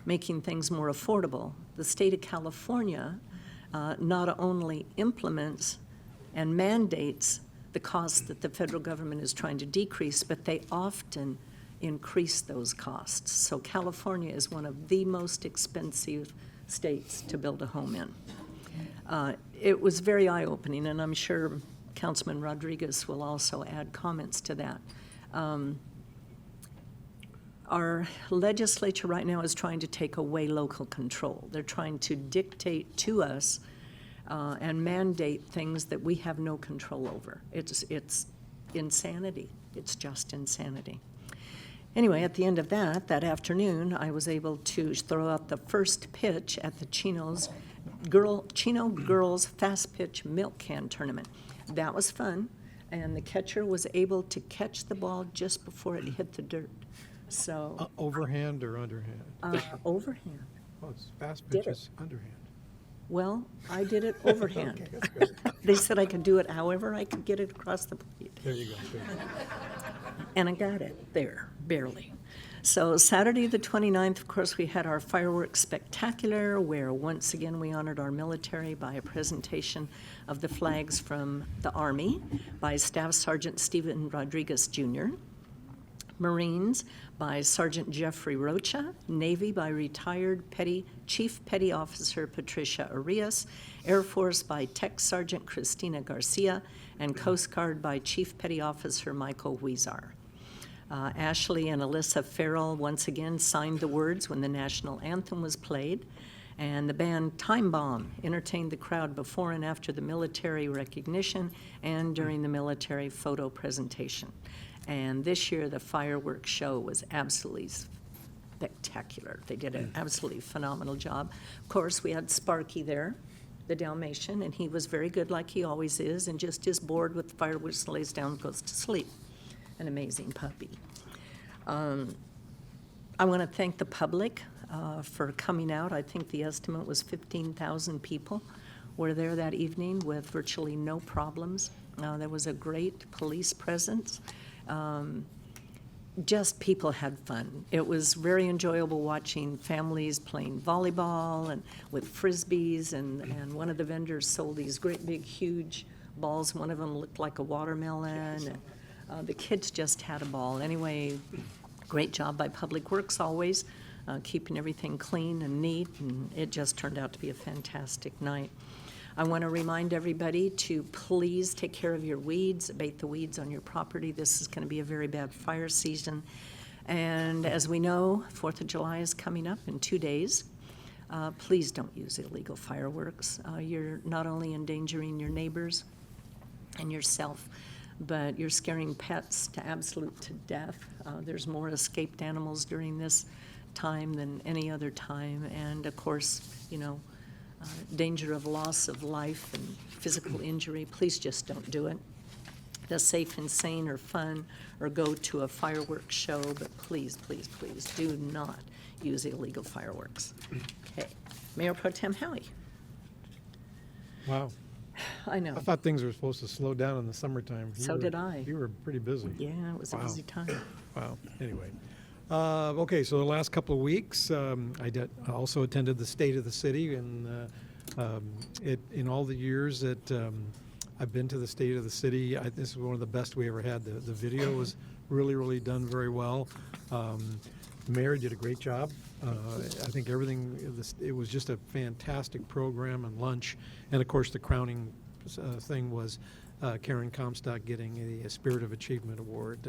making things more affordable, the state of California not only implements and mandates the costs that the federal government is trying to decrease, but they often increase those costs. So California is one of the most expensive states to build a home in. It was very eye-opening, and I'm sure Councilman Rodriguez will also add comments to that. Our legislature right now is trying to take away local control. They're trying to dictate to us and mandate things that we have no control over. It's insanity. It's just insanity. Anyway, at the end of that afternoon, I was able to throw out the first pitch at the Chino Girls Fast Pitch Milk Can Tournament. That was fun, and the catcher was able to catch the ball just before it hit the dirt. So Overhand or underhand? overhand. Oh, it's fast Did pitch it. is underhand. Well, I did it overhand. Okay, that's good. They said I could do it however I could get it across the plate. There you go. Good. And I got it there, barely. So Saturday the 29th, of course, we had our fireworks spectacular, where once again we honored our military by a presentation of the flags from the Army by Staff Sergeant Stephen Rodriguez Jr., Marines by Sergeant Jeffrey Rocha, Navy by retired Chief Petty Officer Patricia Arias, Air Force by Tech Sergeant Christina Garcia, and Coast Guard by Chief Petty Officer Michael Huizar. Ashley and Alyssa Farrell once again signed the words when the national anthem was played, and the band Time Bomb entertained the crowd before and after the military recognition and during the military photo presentation. And this year, the fireworks show was absolutely spectacular. They did an absolutely phenomenal job. Of course, we had Sparky there, the Dalmatian, and he was very good like he always is, and just is bored with the fireworks, lays down and goes to sleep. An amazing puppy. I want to thank the public for coming out. I think the estimate was 15,000 people were there that evening with virtually no problems. There was a great police presence. Just people had fun. It was very enjoyable watching families playing volleyball and with frisbees, and one of the vendors sold these great big huge balls. One of them looked like a watermelon. And, the kids just had a ball. Anyway, great job by Public Works always, keeping everything clean and neat, and it just turned out to be a fantastic night. I want to remind everybody to please take care of your weeds, abate the weeds on your property. This is going to be a very bad fire season. And as we know, 4th of July is coming up in 2 days. Please don't use illegal fireworks. You're not only endangering your neighbors and yourself, but you're scaring pets to absolute death. There's more escaped animals during this time than any other time. And of course, you know, danger of loss of life and physical injury. Please just don't do it. The safe and sane or fun, or go to a fireworks show, but please, please, please do not use illegal fireworks. Okay. Mayor Pro Tem Howie. Wow. I know. I thought things were supposed to slow down in the summertime. So did I. You were pretty busy. Yeah, it was a busy time. Wow. Anyway. Okay, so the last couple of weeks, I also attended the State of the City, and in all the years that I've been to the State of the City, this is one of the best we ever had. The video was really, really done very well. The mayor did a great job. I think it was just a fantastic program and lunch. And of course, the crowning thing was Karen Comstock getting a Spirit of Achievement Award.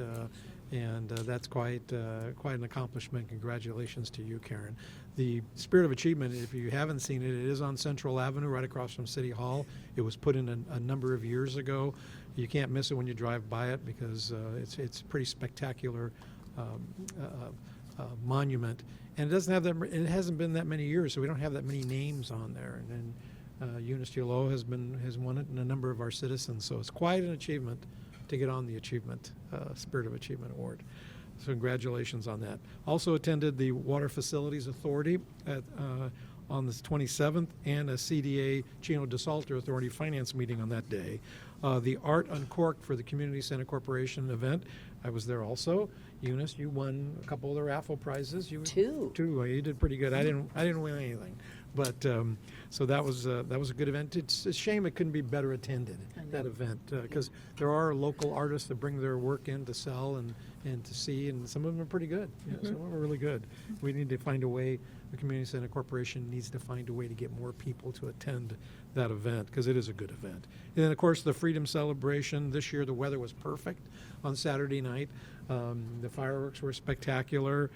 And that's quite an accomplishment. Congratulations to you, Karen. The Spirit of Achievement, if you haven't seen it, it is on Central Avenue right across from City Hall. It was put in a number of years ago. You can't miss it when you drive by it because it's a pretty spectacular monument. And it doesn't have that. It hasn't been that many years, so we don't have that many names on there. And then Eunice Gillot has won it, and a number of our citizens. So it's quite an achievement to get on the Spirit of Achievement Award. So congratulations on that. Also attended the Water Facilities Authority on the 27th, and a CDA Chino DeSalter Authority Finance meeting on that day. The Art Uncorked for the Community Center Corporation event, I was there also. Eunice, you won a couple of the raffle prizes. Two. You did pretty good. I didn't win anything. But so that was a good event. It's a shame it couldn't be better attended, that event, because there are local artists that bring their work in to sell and to see, and some of them are pretty good. Yeah, some of them are really good. We need to find a way the Community Center Corporation needs to find a way to get more people to attend that event, because it is a good event. And then, of course, the Freedom Celebration. This year, the weather was perfect on Saturday night. The fireworks were spectacular.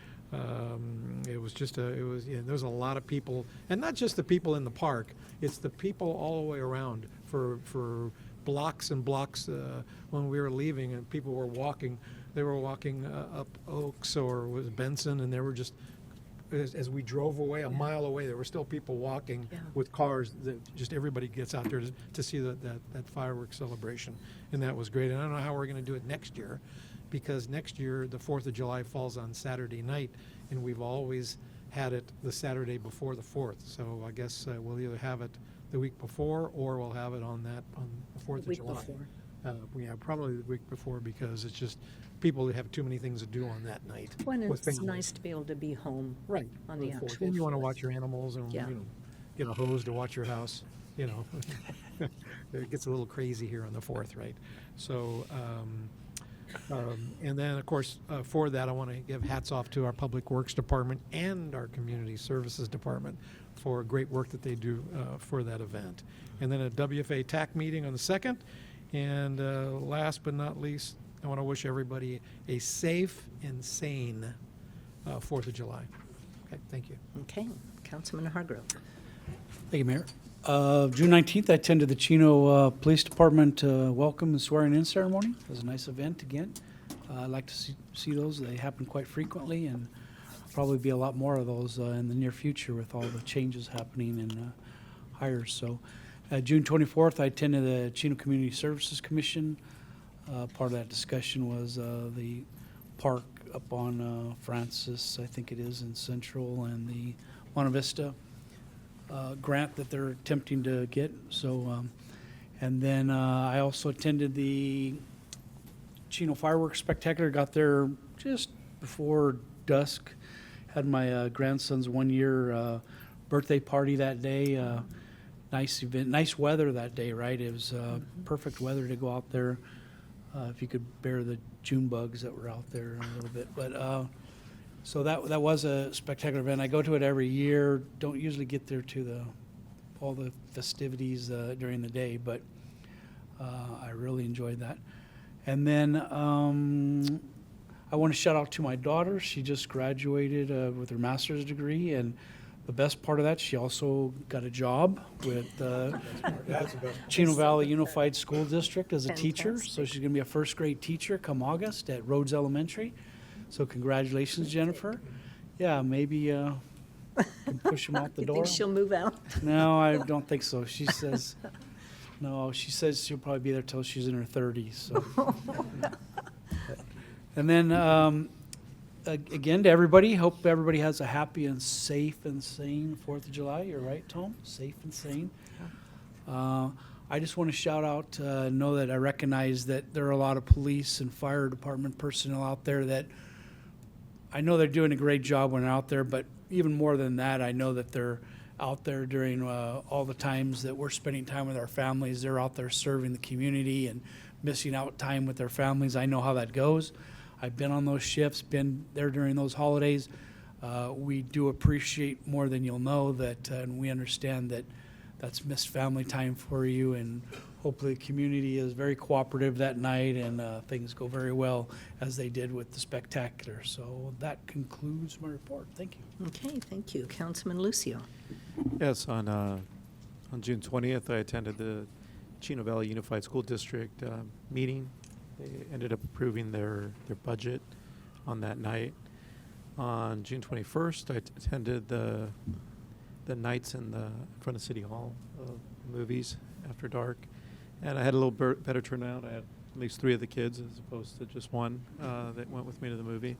It was just there was a lot of people, and not just the people in the park. It's the people all the way around for blocks and blocks. When we were leaving, and people were walking, they were walking up Oaks or was Benson, and they were just, as we drove away, a mile away, there were still people walking with cars. That just everybody gets out there to see that fireworks celebration, and that was great. And I don't know how we're going to do it next year, because next year the 4th of July falls on Saturday night, and we've always had it the Saturday before the 4th. So I guess we'll either have it the week before, or we'll have it on the 4th of July. Yeah, probably the week before, because it's just people have too many things to do on that night. When with it's families. nice to be able to be home Right. on the Fourth. actual And you want to 4th. watch your animals and get a hose to watch your house. It gets a little crazy here on the 4th, right? So, and then of course for that I want to give hats off to our Public Works Department and our Community Services Department for great work that they do for that event. And then a WFA TAC meeting on the 2nd. And last but not least, I want to wish everybody a safe and sane 4th of July. Okay, thank you. Okay, Councilman Hargrove. Thank you, Mayor. June 19th, I attended the Chino Police Department welcome and swearing-in ceremony. It was a nice event again. I like to see those. They happen quite frequently, and probably be a lot more of those in the near future with all the changes happening and hires. So, June 24th, I attended the Chino Community Services Commission. Part of that discussion was the park up on Francis, I think it is, in Central, and the Monte Vista grant that they're attempting to get. So, and then I also attended the Chino Fireworks Spectacular. Got there just before dusk. Had my grandson's 1-year birthday party that day. Nice event, nice weather that day, right? It was perfect weather to go out there. If you could bear the June bugs that were out there a little bit. But so that was a spectacular event. I go to it every year. Don't usually get there to all the festivities during the day, but I really enjoyed that. And then I want to shout out to my daughter. She just graduated with her master's degree, and the best part of that, she also got a job with Chino Valley Unified School District as a teacher. So she's going to be a first grade teacher come August at Rhodes Elementary. So congratulations, Jennifer. Yeah, maybe can push them out the door. You think she'll move out? No, I don't think so. She says, no, she says she'll probably be there till she's in her 30s. So. And then, again, to everybody, hope everybody has a happy and safe and sane 4th of July. You're right, Tom? Safe and sane. I just want to shout out, know that I recognize that there are a lot of police and fire department personnel out there that I know they're doing a great job when they're out there, but even more than that, I know that they're out there during all the times that we're spending time with our families. They're out there serving the community and missing out time with their families. I know how that goes. I've been on those shifts, been there during those holidays. We do appreciate more than you'll know that, and we understand that that's missed family time for you, and hopefully the community is very cooperative that night and things go very well as they did with the spectacular. So that concludes my report. Thank you. Okay, thank you. Councilman Lucio. Yes, on June 20th, I attended the Chino Valley Unified School District meeting. They ended up approving their budget on that night. On June 21st, I attended the nights in front of City Hall movies after dark, and I had a little better turnout. I had at least 3 of the kids as opposed to just one that went with me to the movie.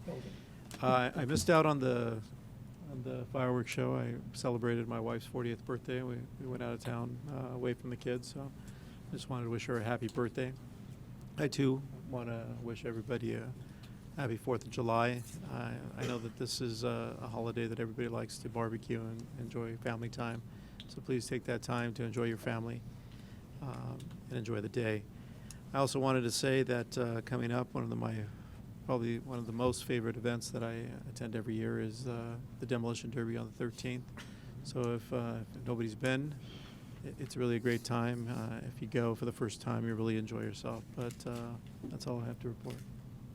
I missed out on the fireworks show. I celebrated my wife's 40th birthday. We went out of town away from the kids, so I just wanted to wish her a happy birthday. I too want to wish everybody a happy 4th of July. I know that this is a holiday that everybody likes to barbecue and enjoy family time. So please take that time to enjoy your family and enjoy the day. I also wanted to say that coming up, one of my probably one of the most favorite events that I attend every year is the Demolition Derby on the 13th. So if nobody's been, it's really a great time. If you go for the first time, you really enjoy yourself. But that's all I have to report.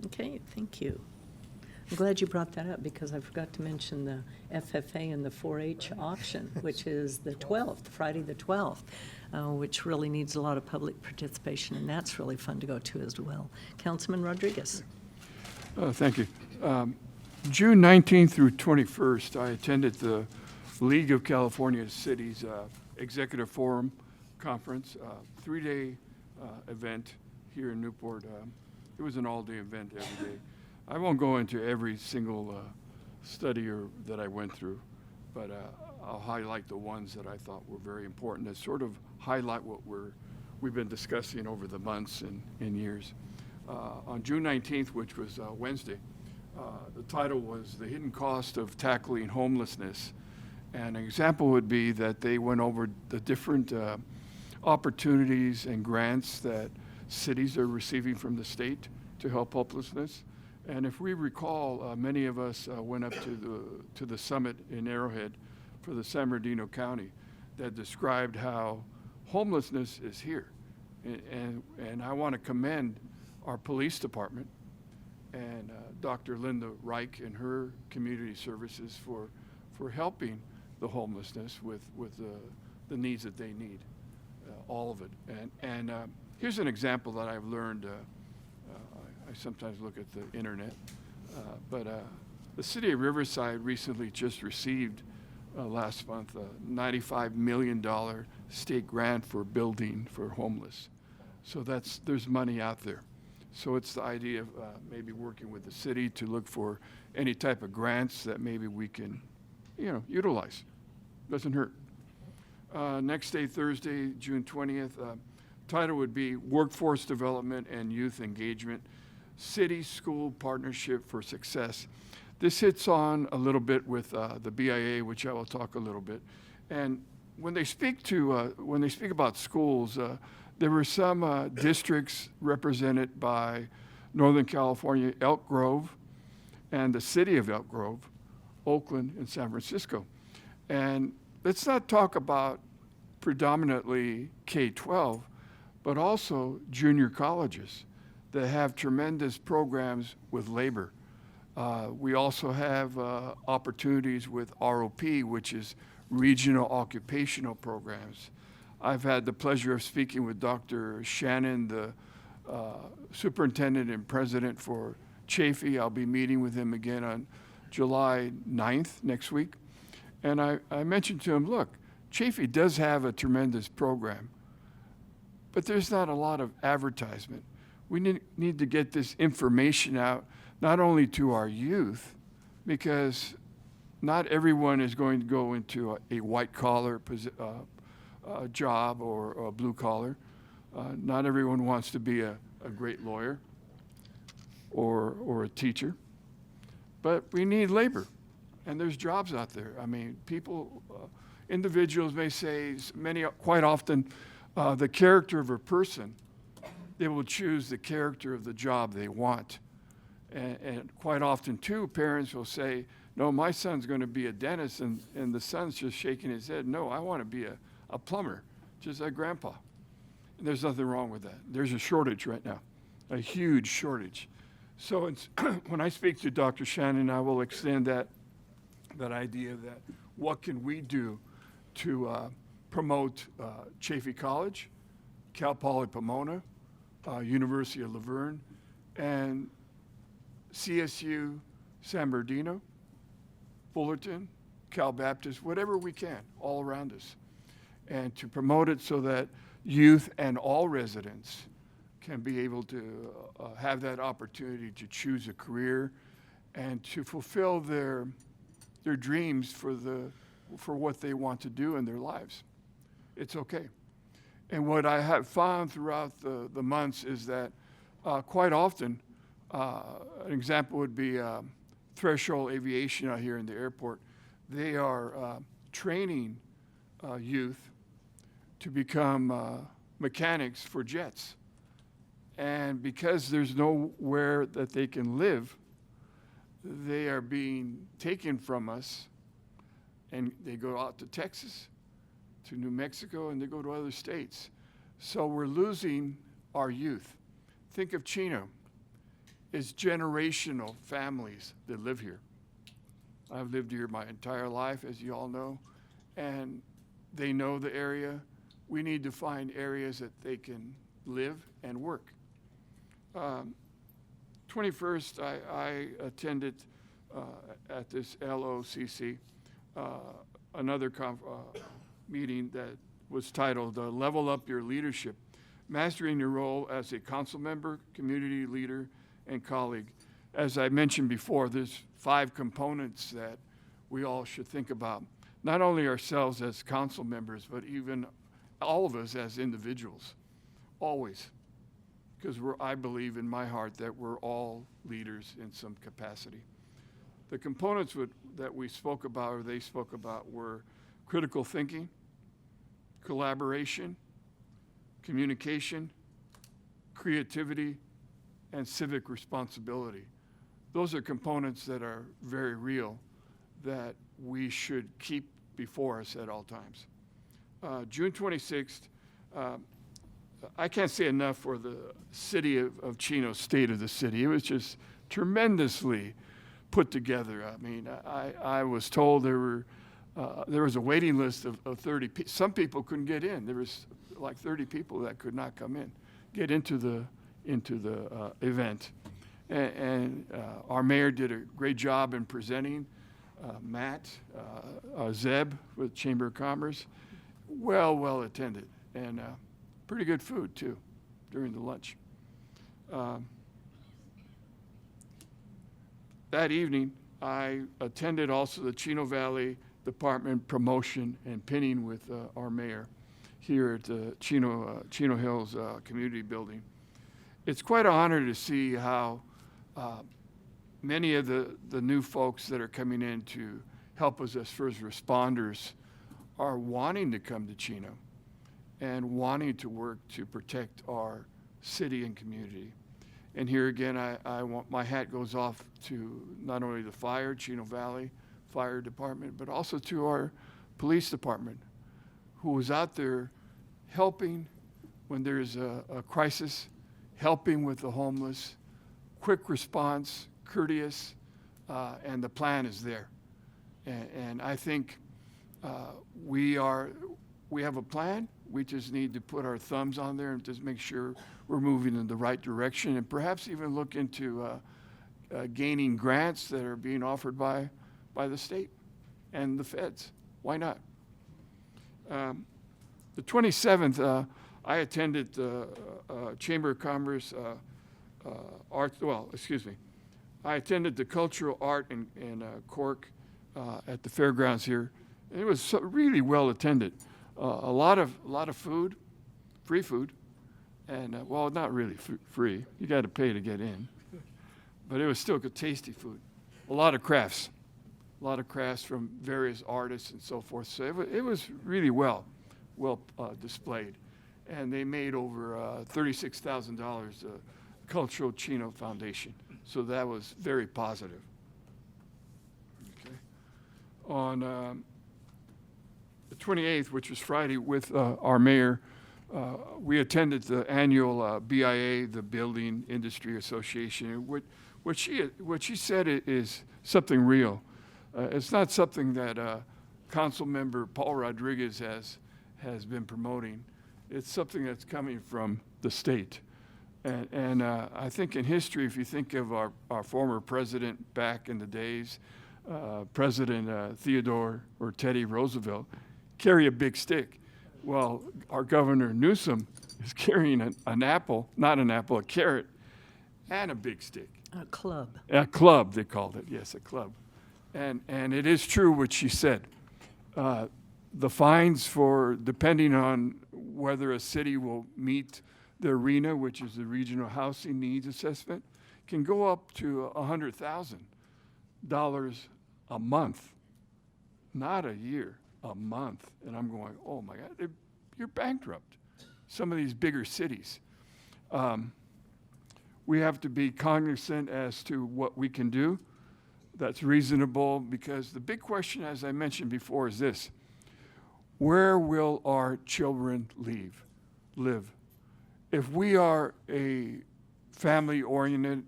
Okay, thank you. I'm glad you brought that up because I forgot to mention the FFA and the 4-H auction, which is the 12th, Friday the 12th, which really needs a lot of public participation, and that's really fun to go to as well. Councilman Rodriguez. Thank you. June 19th through 21st, I attended the League of California Cities Executive Forum Conference, 3-day event here in Newport. It was an all-day event every day. I won't go into every single study that I went through, but I'll highlight the ones that I thought were very important that sort of highlight what we've been discussing over the months and years. On June 19th, which was Wednesday, the title was The Hidden Cost of Tackling Homelessness. And an example would be that they went over the different opportunities and grants that cities are receiving from the state to help hopelessness. And if we recall, many of us went up to the summit in Arrowhead for the San Bernardino County that described how homelessness is here. And I want to commend our police department and Dr. Linda Reich and her community services for helping the homelessness with the needs that they need, all of it. And here's an example that I've learned. I sometimes look at the internet, but the city of Riverside recently just received last month a $95 million state grant for building for homeless. So there's money out there. So it's the idea of maybe working with the city to look for any type of grants that maybe we can, utilize. Doesn't hurt. Next day, Thursday, June 20th, title would be Workforce Development and Youth Engagement, City-School Partnership for Success. This hits on a little bit with the BIA, which I will talk a little bit. And when they speak about schools, there were some districts represented by Northern California, Elk Grove, and the city of Elk Grove, Oakland, and San Francisco. And let's not talk about predominantly K-12, but also junior colleges that have tremendous programs with labor. We also have opportunities with ROP, which is Regional Occupational Programs. I've had the pleasure of speaking with Dr. Shannon, the superintendent and president for Chafee. I'll be meeting with him again on July 9th next week. And I mentioned to him, look, Chafee does have a tremendous program, but there's not a lot of advertisement. We need to get this information out, not only to our youth, because not everyone is going to go into a white-collar job or a blue-collar. Not everyone wants to be a great lawyer or a teacher. But we need labor, and there's jobs out there. I mean, people, individuals may say, quite often, the character of a person, they will choose the character of the job they want. And quite often, too, parents will say, no, my son's going to be a dentist, and the son's just shaking his head. No, I want to be a plumber, just like grandpa. And there's nothing wrong with that. There's a shortage right now, a huge shortage. So when I speak to Dr. Shannon, I will extend that idea that what can we do to promote Chafee College, Cal Poly Pomona, University of Laverne, and CSU San Bernardino, Fullerton, Cal Baptist, whatever we can, all around us. And to promote it so that youth and all residents can be able to have that opportunity to choose a career and to fulfill their dreams for what they want to do in their lives. It's okay. And what I have found throughout the months is that quite often, an example would be Threshold Aviation out here in the airport. They are training youth to become mechanics for jets. And because there's nowhere that they can live, they are being taken from us, and they go out to Texas, to New Mexico, and they go to other states. So we're losing our youth. Think of Chino. It's generational families that live here. I've lived here my entire life, as you all know, and they know the area. We need to find areas that they can live and work. 21st, I attended at this LOCC another meeting that was titled Level Up Your Leadership, Mastering Your Role as a Council Member, Community Leader, and Colleague. As I mentioned before, there's 5 components that we all should think about. Not only ourselves as council members, but even all of us as individuals, always. Because I believe in my heart that we're all leaders in some capacity. The components that we spoke about, or they spoke about, were critical thinking, collaboration, communication, creativity, and civic responsibility. Those are components that are very real that we should keep before us at all times. June 26th, I can't say enough for the city of Chino, state of the city. It was just tremendously put together. I mean, I was told there was a waiting list of 30 people. Some people couldn't get in. There was like 30 people that could not come in, get into the event. And our mayor did a great job in presenting. Matt, Zeb with Chamber of Commerce, well attended, and pretty good food too during the lunch. That evening, I attended also the Chino Valley Department promotion and pinning with our mayor here at the Chino Hills Community Building. It's quite an honor to see how many of the new folks that are coming in to help us as first responders are wanting to come to Chino and wanting to work to protect our city and community. And here again, I want my hat goes off to not only the fire, Chino Valley Fire Department, but also to our police department, who was out there helping when there's a crisis, helping with the homeless, quick response, courteous, and the plan is there. And I think we have a plan. We just need to put our thumbs on there and just make sure we're moving in the right direction, and perhaps even look into gaining grants that are being offered by the state and the feds. Why not? The 27th, I attended the Chamber of Commerce I attended the Cultural Art in Cork at the fairgrounds here. And it was really well attended. A lot of food, free food, and well, not really free. You got to pay to get in, but it was still good, tasty food. A lot of crafts from various artists and so forth. So it was really well displayed, and they made over $36,000. Cultural Chino Foundation. So that was very positive. Okay. On the 28th, which was Friday, with our mayor, we attended the annual BIA, the Building Industry Association. What she said is something real. It's not something that Council Member Paul Rodriguez has been promoting. It's something that's coming from the state. And I think in history, if you think of our former president back in the days, President Theodore or Teddy Roosevelt, carry a big stick. Well, our Governor Newsom is carrying a carrot, and a big stick. A club. A club, they called it. Yes, a club. And it is true what she said. The fines for, depending on whether a city will meet the RHNA, which is the Regional Housing Needs Assessment, can go up to $100,000 a month, not a year, a month. And I'm going, oh my God, you're bankrupt. Some of these bigger cities. we have to be cognizant as to what we can do that's reasonable, because the big question, as I mentioned before, is this: where will our children live? If we are a family-oriented,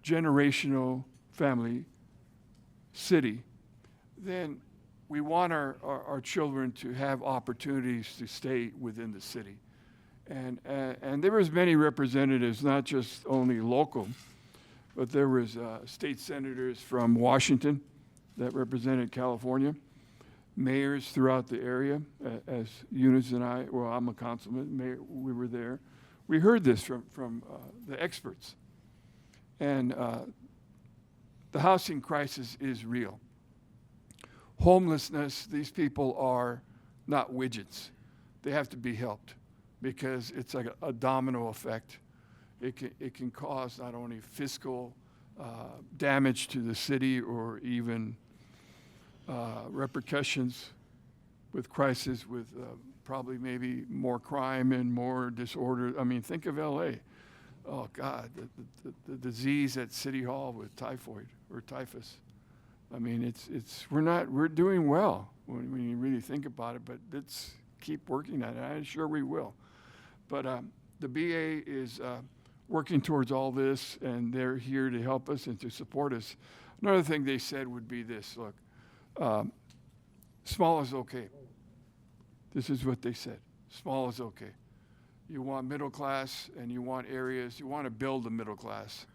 generational family city, then we want our children to have opportunities to stay within the city. And there was many representatives, not just only local, but there was state senators from Washington that represented California, mayors throughout the area, as Eunice and I, well, I'm a councilman, mayor, we were there. We heard this from the experts. And the housing crisis is real. Homelessness, these people are not widgets. They have to be helped, because it's like a domino effect. It can cause not only fiscal damage to the city, or even repercussions with crisis, with probably maybe more crime and more disorder. I mean, think of LA. Oh God, the disease at City Hall with typhoid or typhus. I mean, we're doing well when you really think about it, but let's keep working at it. I'm sure we will. But the BA is working towards all this, and they're here to help us and to support us. Another thing they said would be this: look, small is okay. This is what they said. Small is okay. You want middle class, and you want areas, you want to build the middle class,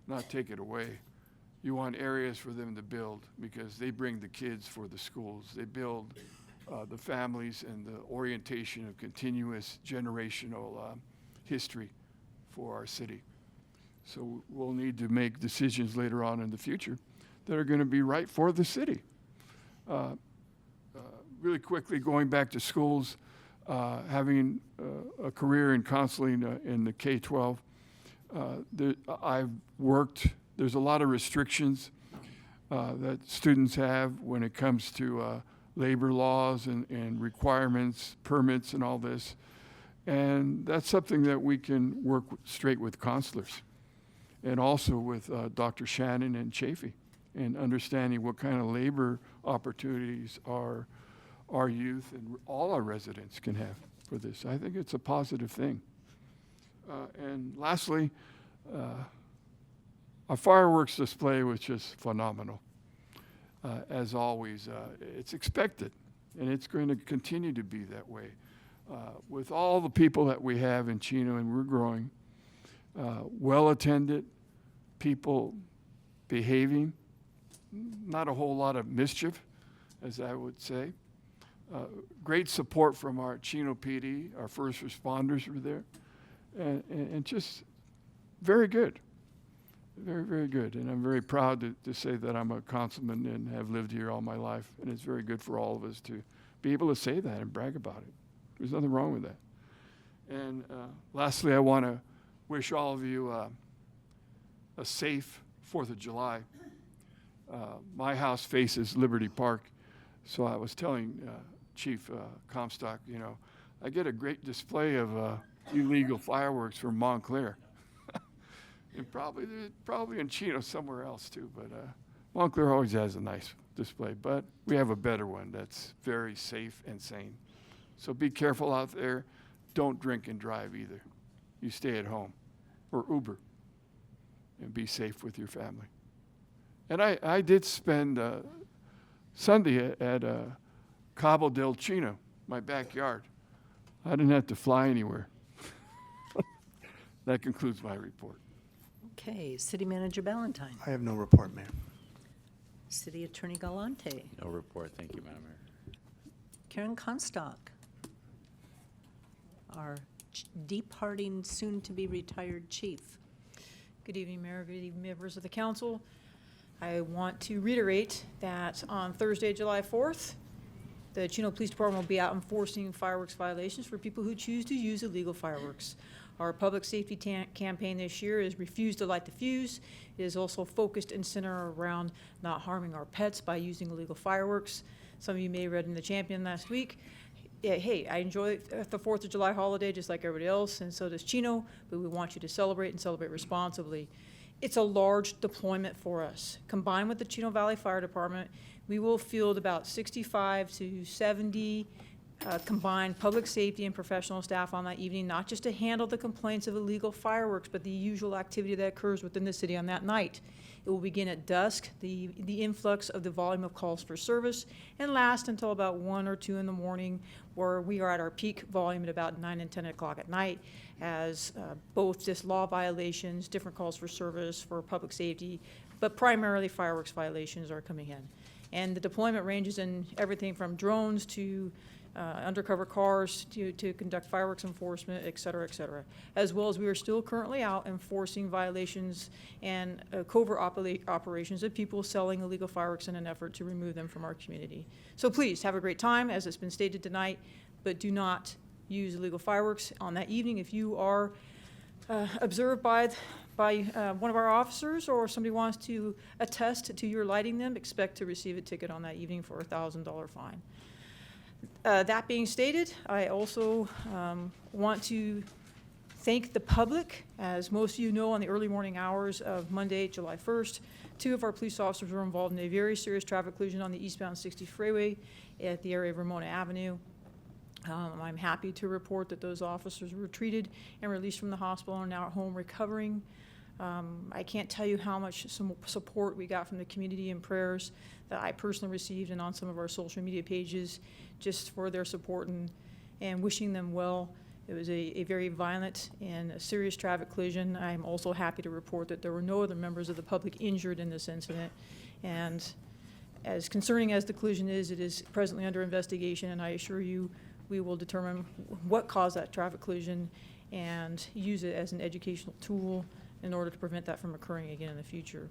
not take it away. You want areas for them to build, because they bring the kids for the schools. They build the families and the orientation of continuous generational history for our city. So we'll need to make decisions later on in the future that are going to be right for the city. Really quickly, going back to schools, having a career in counseling in the K-12, I've worked, there's a lot of restrictions that students have when it comes to labor laws and requirements, permits, and all this. And that's something that we can work straight with counselors, and also with Dr. Shannon and Chafee, and understanding what kind of labor opportunities our youth and all our residents can have for this. I think it's a positive thing. And lastly, our fireworks display was just phenomenal. As always, it's expected, and it's going to continue to be that way. With all the people that we have in Chino, and we're growing, well-attended, people behaving, not a whole lot of mischief, as I would say. Great support from our Chino PD, our first responders were there, and just very good. Very, very good. And I'm very proud to say that I'm a councilman and have lived here all my life, and it's very good for all of us to be able to say that and brag about it. There's nothing wrong with that. And lastly, I want to wish all of you a safe 4th of July. My house faces Liberty Park, so I was telling Chief Comstock, you know, I get a great display of illegal fireworks from Montclair. And probably in Chino somewhere else too, but Montclair always has a nice display, but we have a better one that's very safe and sane. So be careful out there. Don't drink and drive either. You stay at home or Uber and be safe with your family. And I did spend Sunday at Cabo del Chino, my backyard. I didn't have to fly anywhere. That concludes my report. Okay, City Manager Ballantyne. I have no report, Mayor. City Attorney Galante. No report. Thank you, Madam Mayor. Karen Comstock. Our departing, soon-to-be retired chief. Good evening, Mayor. Good evening, members of the council. I want to reiterate that on Thursday, July 4th, the Chino Police Department will be out enforcing fireworks violations for people who choose to use illegal fireworks. Our public safety campaign this year is Refuse to Light the Fuse. It is also focused and centered around not harming our pets by using illegal fireworks. Some of you may have read in the Champion last week, yeah, hey, I enjoy the 4th of July holiday just like everybody else, and so does Chino, but we want you to celebrate and celebrate responsibly. It's a large deployment for us. Combined with the Chino Valley Fire Department, we will field about 65 to 70 combined public safety and professional staff on that evening, not just to handle the complaints of illegal fireworks, but the usual activity that occurs within the city on that night. It will begin at dusk, the influx of the volume of calls for service, and last until about 1 or 2 in the morning, where we are at our peak volume at about 9 and 10 o'clock at night, as both just law violations, different calls for service for public safety, but primarily fireworks violations are coming in. And the deployment ranges in everything from drones to undercover cars to conduct fireworks enforcement, et cetera, as well as we are still currently out enforcing violations and covert operations of people selling illegal fireworks in an effort to remove them from our community. So please have a great time, as it's been stated tonight, but do not use illegal fireworks on that evening. If you are observed by one of our officers or somebody wants to attest to your lighting them, expect to receive a ticket on that evening for a $1,000 fine. That being stated, I also want to thank the public. As most of you know, on the early morning hours of Monday, July 1st, 2 of our police officers were involved in a very serious traffic collision on the eastbound 60 freeway at the area of Ramona Avenue. I'm happy to report that those officers were treated and released from the hospital and are now at home recovering. I can't tell you how much support we got from the community and prayers that I personally received and on some of our social media pages, just for their support and wishing them well. It was a very violent and a serious traffic collision. I'm also happy to report that there were no other members of the public injured in this incident. And as concerning as the collision is, it is presently under investigation, and I assure you we will determine what caused that traffic collision and use it as an educational tool in order to prevent that from occurring again in the future.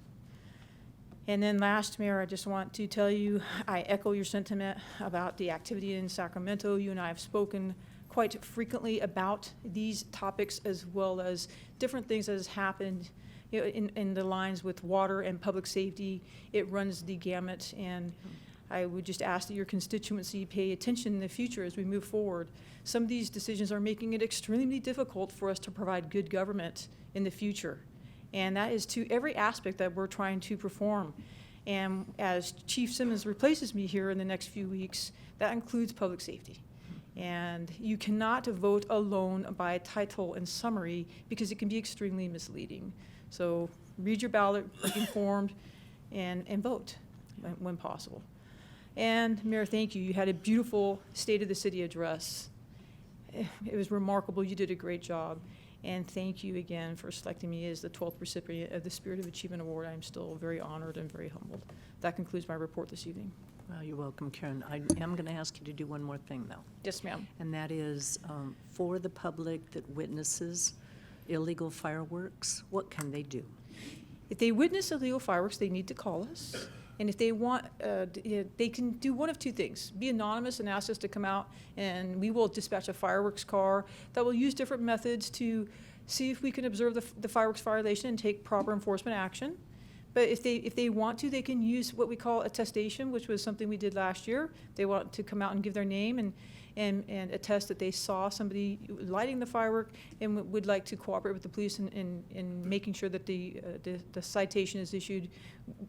And then last, Mayor, I just want to tell you, I echo your sentiment about the activity in Sacramento. You and I have spoken quite frequently about these topics, as well as different things that has happened, you know, in the lines with water and public safety. It runs the gamut, and I would just ask that your constituency pay attention in the future as we move forward. Some of these decisions are making it extremely difficult for us to provide good government in the future. And that is to every aspect that we're trying to perform. And as Chief Simmons replaces me here in the next few weeks, that includes public safety. And you cannot vote alone by title and summary, because it can be extremely misleading. So read your ballot, be informed, and vote when possible. And Mayor, thank you. You had a beautiful State of the City address. It was remarkable. You did a great job. And thank you again for selecting me as the 12th recipient of the Spirit of Achievement Award. I'm still very honored and very humbled. That concludes my report this evening. Well, you're welcome, Karen. I am going to ask you to do one more thing, though. Yes, ma'am. And that is for the public that witnesses illegal fireworks, what can they do? If they witness illegal fireworks, they need to call us. And if they want, they can do one of two things. Be anonymous and ask us to come out, and we will dispatch a fireworks car that will use different methods to see if we can observe the fireworks violation and take proper enforcement action. But if they want to, they can use what we call attestation, which was something we did last year. They want to come out and give their name and attest that they saw somebody lighting the firework and would like to cooperate with the police in making sure that the citation is issued.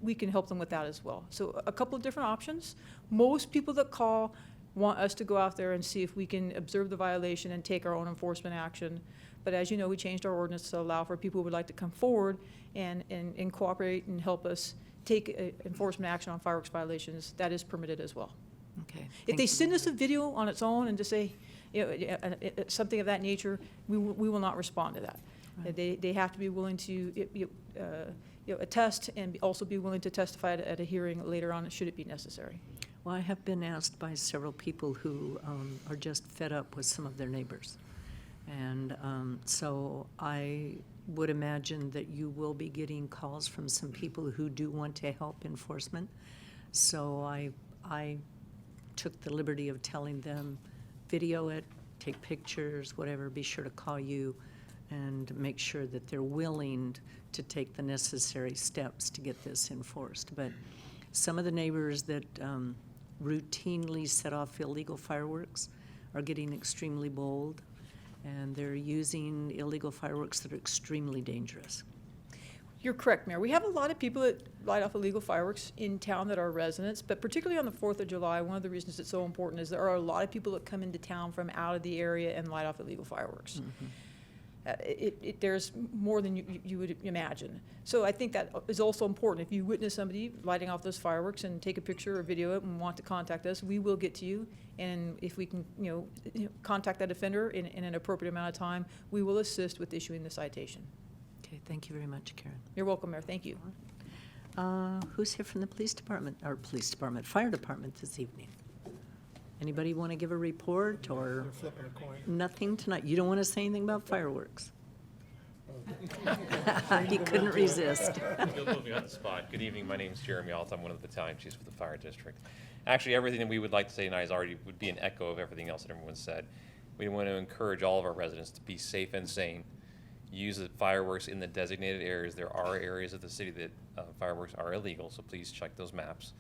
We can help them with that as well. So a couple of different options. Most people that call want us to go out there and see if we can observe the violation and take our own enforcement action. But as you know, we changed our ordinance to allow for people who would like to come forward and cooperate and help us take enforcement action on fireworks violations. That is permitted as well. Okay. If they send us a video on its own and just say, you know, something of that nature, we will not respond to that. Right. They have to be willing to attest and also be willing to testify at a hearing later on, should it be necessary. Well, I have been asked by several people who are just fed up with some of their neighbors. And so I would imagine that you will be getting calls from some people who do want to help enforcement. So I took the liberty of telling them, video it, take pictures, whatever, be sure to call you and make sure that they're willing to take the necessary steps to get this enforced. But some of the neighbors that routinely set off illegal fireworks, are getting extremely bold, and they're using illegal fireworks that are extremely dangerous. You're correct, Mayor. We have a lot of people that light off illegal fireworks in town that are residents, but particularly on the 4th of July, one of the reasons it's so important is there are a lot of people that come into town from out of the area and light off illegal fireworks. There's more than you would imagine. So I think that is also important. If you witness somebody lighting off those fireworks and take a picture or video it and want to contact us, we will get to you. And if we can, contact that offender in an appropriate amount of time, we will assist with issuing the citation. Okay, thank you very much, Karen. You're welcome, Mayor. Thank you. Who's here from the fire department this evening? Anybody want to give a report or Flipping a coin. nothing tonight? You don't want to say anything about fireworks? He couldn't resist. You'll put me on the spot. Good evening. My name is Jeremy Alt. I'm one of the battalion chiefs for the fire district. Actually, everything that we would like to say tonight would be an echo of everything else that everyone said. We want to encourage all of our residents to be safe and sane. Use the fireworks in the designated areas. There are areas of the city that fireworks are illegal, so please check those maps.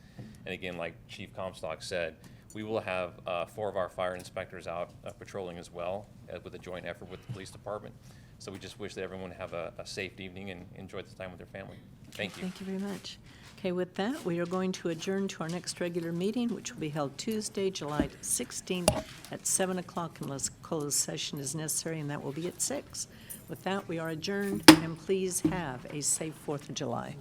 And again, like Chief Comstock said, we will have 4 of our fire inspectors out patrolling as well with a joint effort with the police department. So we just wish that everyone have a safe evening and enjoy this time with their family. Thank you. Thank you very much. Okay, with that, we are going to adjourn to our next regular meeting, which will be held Tuesday, July 16th at 7 o'clock unless closed session is necessary, and that will be at 6. With that, we are adjourned, and please have a safe 4th of July.